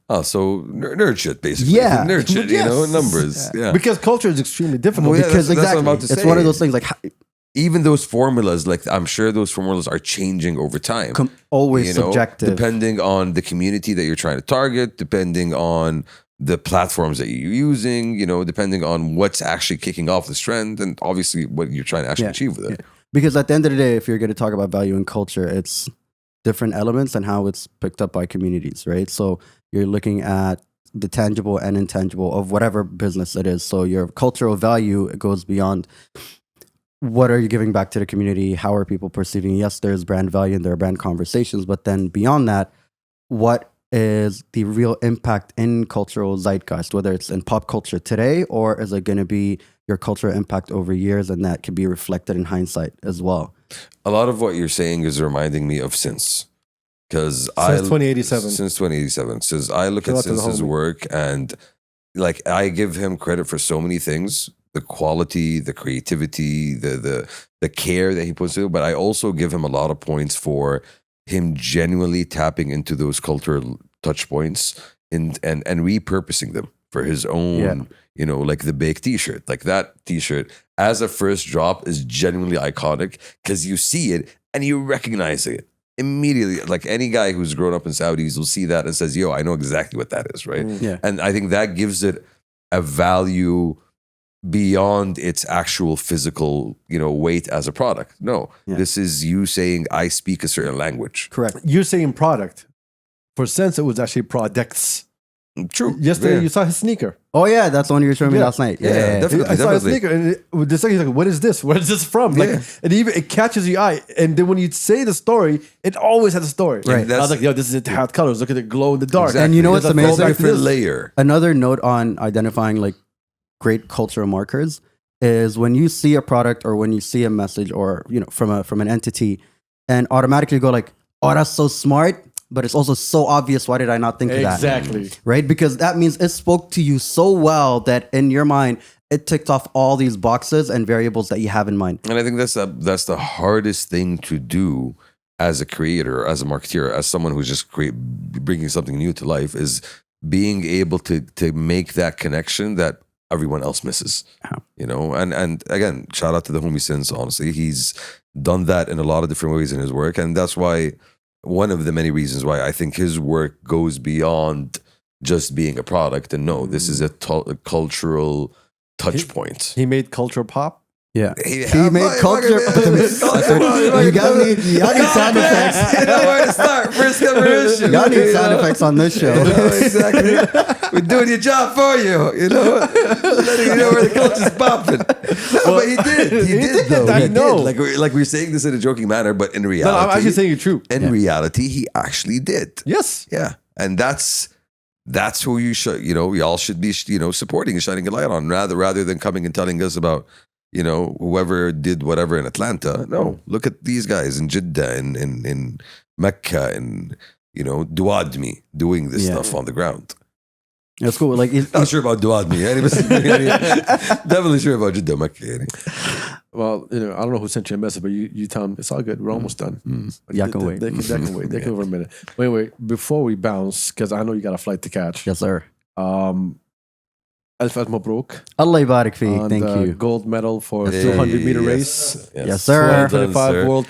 Oh, so nerd shit, basically. Yeah. Nerd shit, Yes. numbers. Yeah. Because culture is extremely difficult. Well, yeah, Because that's what I'm exactly, about to it's say. one of those things like Even those formulas, like I'm sure those formulas are changing over time. always subjective. Depending on the community that you're trying to target, depending on the platforms that you're using, depending on what's actually kicking off this trend, and obviously what you're trying to actually achieve with it. Because at the end of the day, if you're going to talk about value and culture, it's different elements and how it's picked up by communities, right? So you're looking at the tangible and intangible of whatever business it is. So your cultural value, it goes beyond what are you giving back to the community? How are people perceiving? Yes, there's brand value and there are brand conversations, but then beyond that, what is the real impact in cultural zeitgeist, whether it's in pop culture today, or is it going to be your cultural impact over years, and that can be reflected in hindsight as well? A lot of what you're saying is reminding me of Since. Because Since 2087. Since 2087. Since I look Shout at out to the Since's homie. work, and like I give him credit for so many things. The quality, the creativity, the care that he puts into it. But I also give him a lot of points for him genuinely tapping into those cultural touch points and repurposing them for his own, you know, like the Bake t-shirt. Like that t-shirt as a first drop is genuinely iconic because you see it and you recognize it immediately. Like any guy who's grown up in Saudis will see that and says, yo, I know exactly what that is, right? Yeah. And I think that gives it a value beyond its actual physical, you know, weight as a product. No, this is you saying I speak a certain language. Correct. You're saying product. For Sense, it was actually products. True. Yesterday, you saw his sneaker. Oh yeah, that's the one you were showing me last night. Yeah, definitely. I saw his sneaker, and the second he's like, "What is this? Where is this from?" Like, and even it catches your eye. And then when you say the story, it always has a story. Right. I was like, "Yo, this is it. Hot colors. Look at the glow in the dark." Exactly. And you know what's There's a amazing? different layer. Another note on identifying like great cultural markers is when you see a product or when you see a message or, you know, from an entity, and automatically go like, "Oh, that's so smart." But it's also so obvious. Why did I not think of that? Exactly. Right? Because that means it spoke to you so well that in your mind, it ticked off all these boxes and variables that you have in mind. And I think that's the hardest thing to do as a creator, as a marketeer, as someone who's just bringing something new to life, is being able to make that connection that everyone else misses. You know, and again, shout out to the homie Sins. Honestly, he's done that in a lot of different ways in his work, and that's why. One of the many reasons why I think his work goes beyond just being a product. And no, this is a cultural touch point. He made culture pop. Yeah. He made culture. You got need sound effects. You know where to start. First conversation. Y'all need sound effects on this show. Exactly. We're doing your job for you. You know, letting you know where the culture's popping. No, but he did. He did though. I know. Like we're saying this in a joking manner, but in reality, No, I'm actually saying it true. In reality, he actually did. Yes. Yeah, and that's who you should. You know, we all should be. You know, supporting and shining a light on rather than coming and telling us about. You know, whoever did whatever in Atlanta. No, look at these guys in Jeddah, in Mecca, and, you know, Duadmi doing this stuff on the ground. That's cool. Like, Not sure about Duadmi. Definitely sure about Jeddah, Mecca. Well, you know, I don't know who sent you a message, but you tell them it's all good. We're almost done. Yeah, I can wait. They can wait. They can wait for a minute. Wait. Before we bounce, because I know you got a flight to catch. Yes, sir. Alf Mabruk. Allah Ibarak fi. On Thank the you. gold medal for 200-meter race. Yes, sir. 2025 World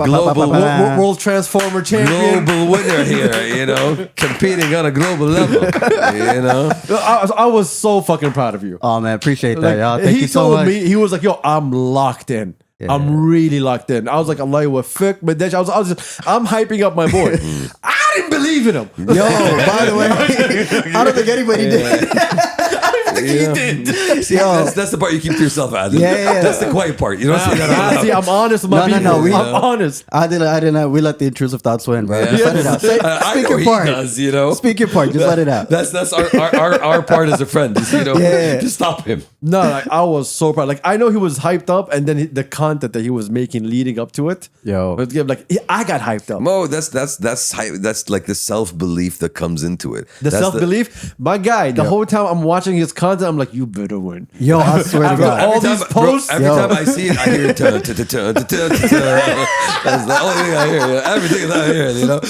Global World Transformer champion. Global winner here, you know, competing on a global level, you know. I was so fucking proud of you. Oh, man. Appreciate that, Like, y'all. Thank he you so told much. me, he was like, yo, I'm locked in. Yeah. I'm really locked in. I was like, Allah wa fiqh, but then I'm hyping up my boy. I didn't believe in him. Yo, by the way, I don't think anybody did. He did. See, that's the part you keep to yourself, Adil. Yeah. That's the quiet part. You don't say that out loud. See, I'm honest with my people. No, I'm honest. I didn't. We let the intrusive thoughts win, bro. Just let it out. I Speak know your he part. does, you know. Speak your part. Just let it out. That's our part as a friend. Is, you know, just stop him. No, like, I was so proud. Like, I know he was hyped up, and then the content that he was making leading up to it. Yo. But yeah, like, I got hyped up. Mo, that's like the self-belief that comes into it. The self-belief, my guy, the whole time I'm watching his content, I'm like, you better win. Yo, I swear to After God. all these posts, every time I see it, I hear that's the only thing I hear. Everything that I hear, you know.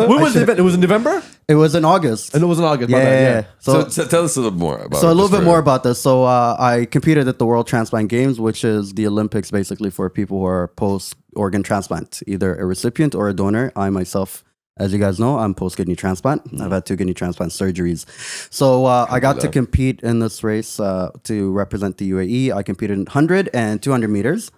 when was the event? It was in November? It was in August. And it was in August. my Yeah. bad, So tell us a little more about it. So a little just bit more about this. So I competed at the World Transplant Games, which is the Olympics basically for people who are post-organ transplant, either a recipient or a donor. I myself, as you guys know, I'm post-kidney transplant. I've had 2 kidney transplant surgeries. So I got to compete in this race to represent the UAE. I competed in 100 and 200 meters.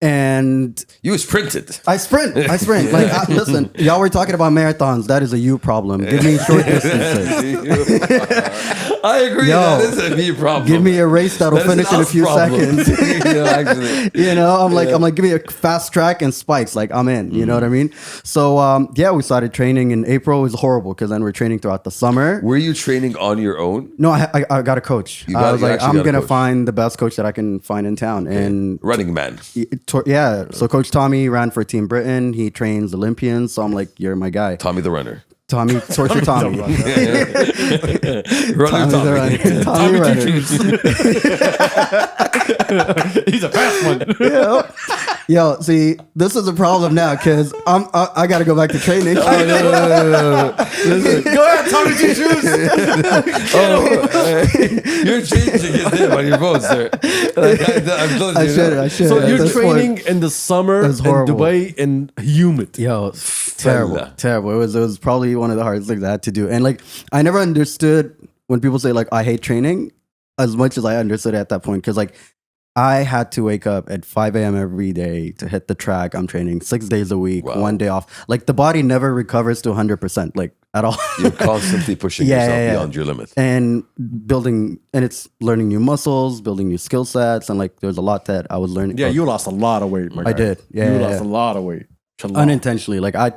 And you sprinted. I sprint. Like, listen, y'all were talking about marathons. That is a you problem. Give me short distances. I agree. Yo, that is a me problem. Give me a race that'll That is finish an in a us few problem. seconds. You know, actually. You know, I'm like, give me a fast track and spikes. Like, I'm in. You know what I mean? So, we started training in April. It was horrible because then we're training throughout the summer. Were you training on your own? No, I got a coach. I was like, I'm gonna find the best coach that I can find in town. And running man. So Coach Tommy ran for Team Britain. He trains Olympians. So I'm like, you're my guy. Tommy the runner. Torture Tommy. Runner Tommy the runner. Tommy runner. He's a fast one. Yeah. Yo, see, this is a problem now because I got to go back to training. No. Go ahead, Tommy G. Shoes. You're changing his name on your phone, sir. Like, I should. So you're That's training in the summer in That's horrible. Dubai and humid. Yo, terrible. It was probably one of the hardest things I had to do. And like, I never understood when people say like, I hate training as much as I understood it at that point. Cause like I had to wake up at 5 a.m. every day to hit the track. I'm training 6 days a week, Wow. 1 day off. Like the body never recovers to 100%, like at all. You're constantly pushing yourself beyond your limit. And building, and it's learning new muscles, building new skill sets. And like, there's a lot that I was learning. Yeah, you lost a lot of weight, my guy. I did. Yeah. You lost a lot of weight. Unintentionally. Like I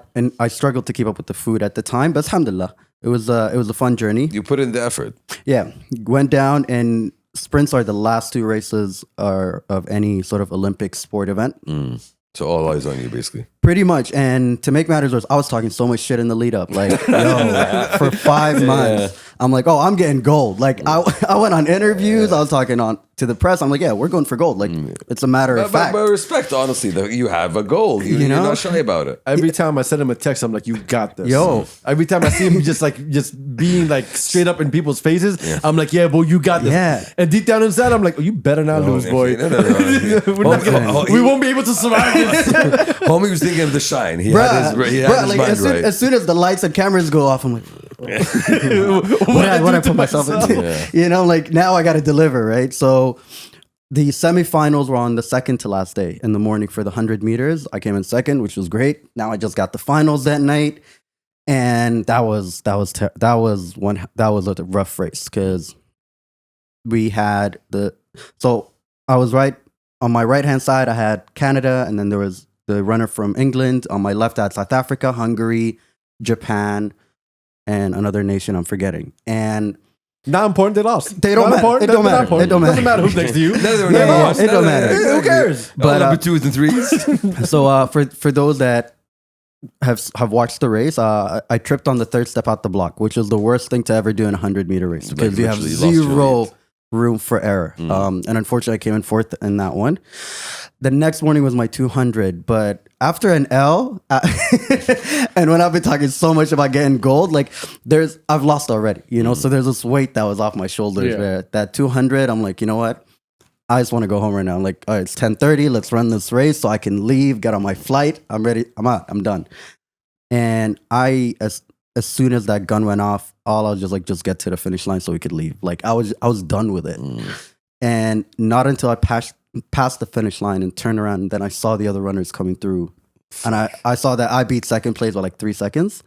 struggled to keep up with the food at the time, but alhamdulillah, it was a fun journey. You put in the effort. Yeah, went down, and sprints are the last 2 races of any sort of Olympic sport event. So all eyes on you, basically. Pretty much. And to make matters worse, I was talking so much shit in the lead up. Like, yo, for 5 months, I'm like, oh, I'm getting gold. Like, I went on interviews. I was talking to the press. I'm like, yeah, we're going for gold. Like, it's a matter of fact. But respect, honestly, that you have a goal. You're not shy about it. Every time I send him a text, I'm like, you got this. Yo. Every time I see him just being like straight up in people's faces, I'm like, yeah, boy, you got this. Yeah. And deep down inside, I'm like, oh, you better not lose, boy. No. We won't be able to survive this. Homie was thinking of the shine. He had his like mind right. as soon as the lights and cameras go off, I'm like, what I put myself into? You know, like now I got to deliver, right? So the semifinals were on the second to last day in the morning for the 100 meters. I came in second, which was great. Now I just got the finals that night, and that was a rough race because we had I was right on my right hand side. I had Canada, and then there was the runner from England. On my left, I had South Africa, Hungary, Japan, and another nation I'm forgetting. And not important, they lost. They don't matter. It don't matter. It don't matter. Doesn't matter who's next to you. It don't matter. Who cares? But number 2s and 3s. so for those that have watched the race, I tripped on the third step out the block, which is the worst thing to ever do in a 100-meter race because you have zero room for error. And unfortunately, I came in fourth in that one. The next morning was my 200, but after an L, and when I've been talking so much about getting gold, like I've lost already, you know. So there's this weight that was off my shoulders. Where that 200, I'm like, you know what? I just want to go home right now. I'm like, all right, it's 10:30. Let's run this race so I can leave, get on my flight. I'm ready. I'm out. I'm done. And as soon as that gun went off, all I was just get to the finish line so we could leave. Like I was done with it. And not until I passed the finish line and turned around, and then I saw the other runners coming through, and I saw that I beat second place by like 3 seconds.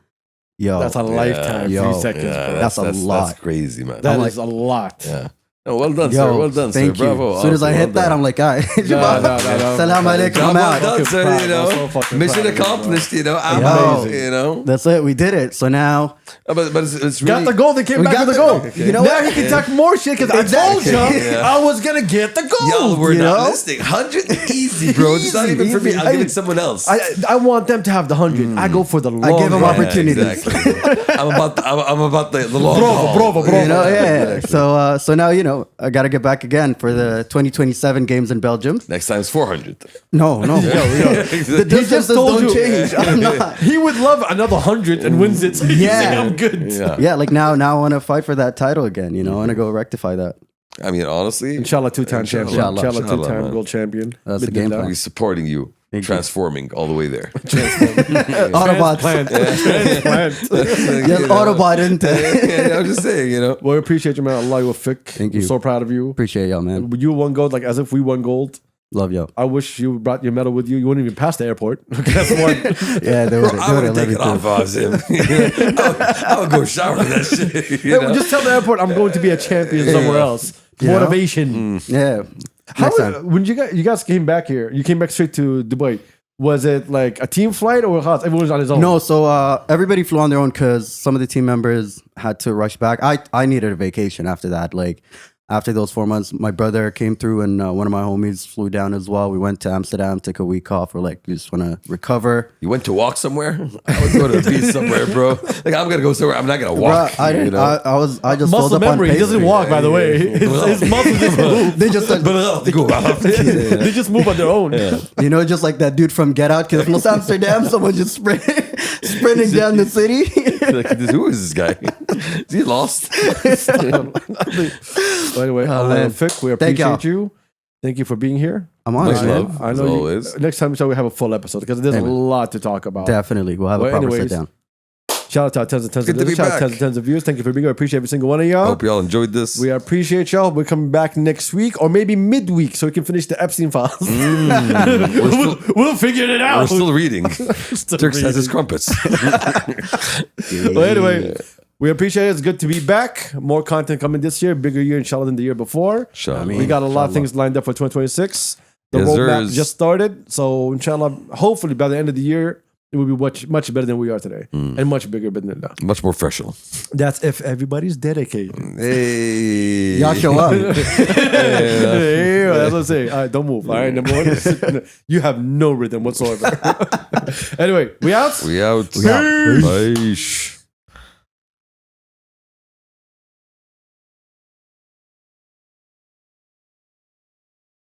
Yo, that's a lifetime. 3 seconds. Bro. That's a lot. That's crazy, man. That is a lot. Yeah. Oh, well done, sir. Well done, thank sir. you. Bravo. As soon as I hit that, I'm like, all right. Salam alaikum. I'm Well out. done, sir. You know, mission accomplished. You know, I'm out. You know, that's it. We did it. So now, but it's really got the goal. They came back with the goal. You know now what? he can talk more shit because I told you I was gonna get the goal. Y'all were you not know? listening. 100 easy, bro. It's not even for me. I'll give it to someone else. I want them to have the 100. I go for the long. I give them run. opportunities. Exactly. I'm about the long Bravo. You know, yeah. So now, you know, I got to get back again for the 2027 games in Belgium. Next time it's 400. No. The distances don't change. I'm not. He would love another 100 and wins it. So he's Yeah. saying I'm good. Yeah, like now I want to fight for that title again. You know, I want to go rectify that. I mean, honestly, Inshallah, 2-time champion. Inshallah, Inshallah, 2-time man. gold champion. That's the game plan. we're supporting you, transforming all the way there. Autobots. Transplant. Yes, Autobot, isn't it? I'm just saying, you know. Well, we appreciate you, man. Allah yawafik. Thank you. I'm so proud of you. Appreciate y'all, man. You won gold like as if we won gold. Love y'all. I wish you brought your medal with you. You wouldn't even pass the airport. Guess what? Yeah, they would I would have let taken me off if I was him. I would go shower in that shit. You know? Just tell the airport I'm going to be a champion somewhere else. You know? Motivation. Yeah. Next time. When you guys came back here, you came back straight to Dubai. Was it like a team flight or everyone was on his own? No, so everybody flew on their own because some of the team members had to rush back. I needed a vacation after that. Like After those 4 months, my brother came through and one of my homies flew down as well. We went to Amsterdam, took a week off. We're like, we just want to recover. You went to walk somewhere? I would go to the beach somewhere, bro. Like, I'm going to go somewhere. I'm not going to walk. Bro, I just muscle filled up memory. on He doesn't walk, by the way. His muscles just move. They just They just move on their own. You know, just like that dude from Get Out, because from Amsterdam, someone just sprinting down the city. Like, who is this guy? Is he lost? Anyway, Fick, we appreciate you. Thank you for being here. I'm on Much it. love, I as know always. next time we have a full episode because there's a lot to talk about. Definitely. We'll have a proper sit down. Shout out to our tons and tons of Good to be listeners. Shout out back. to tons and tons of viewers. Thank you for being here. I appreciate every single one of y'all. Hope y'all enjoyed this. We appreciate y'all. We're coming back next week or maybe midweek so we can finish the Epstein files. We'll figure it out. We're still reading. Still Turks has his reading. crumpets. Well, anyway, we appreciate it. It's good to be back. More content coming this year. Bigger year, inshallah, than the year before. Inshallah. We got a lot of things lined up for 2026. The Yes, roadmap sirs. just started. So, inshallah, hopefully by the end of the year, it will be much better than we are today. And much bigger than that. Much more professional. That's if everybody's dedicated. Hey. Y'all show up. Yeah, that's what I'm saying. All right, don't move. All right, number one, you have no rhythm whatsoever. Anyway, we out? We out. We out. Bye.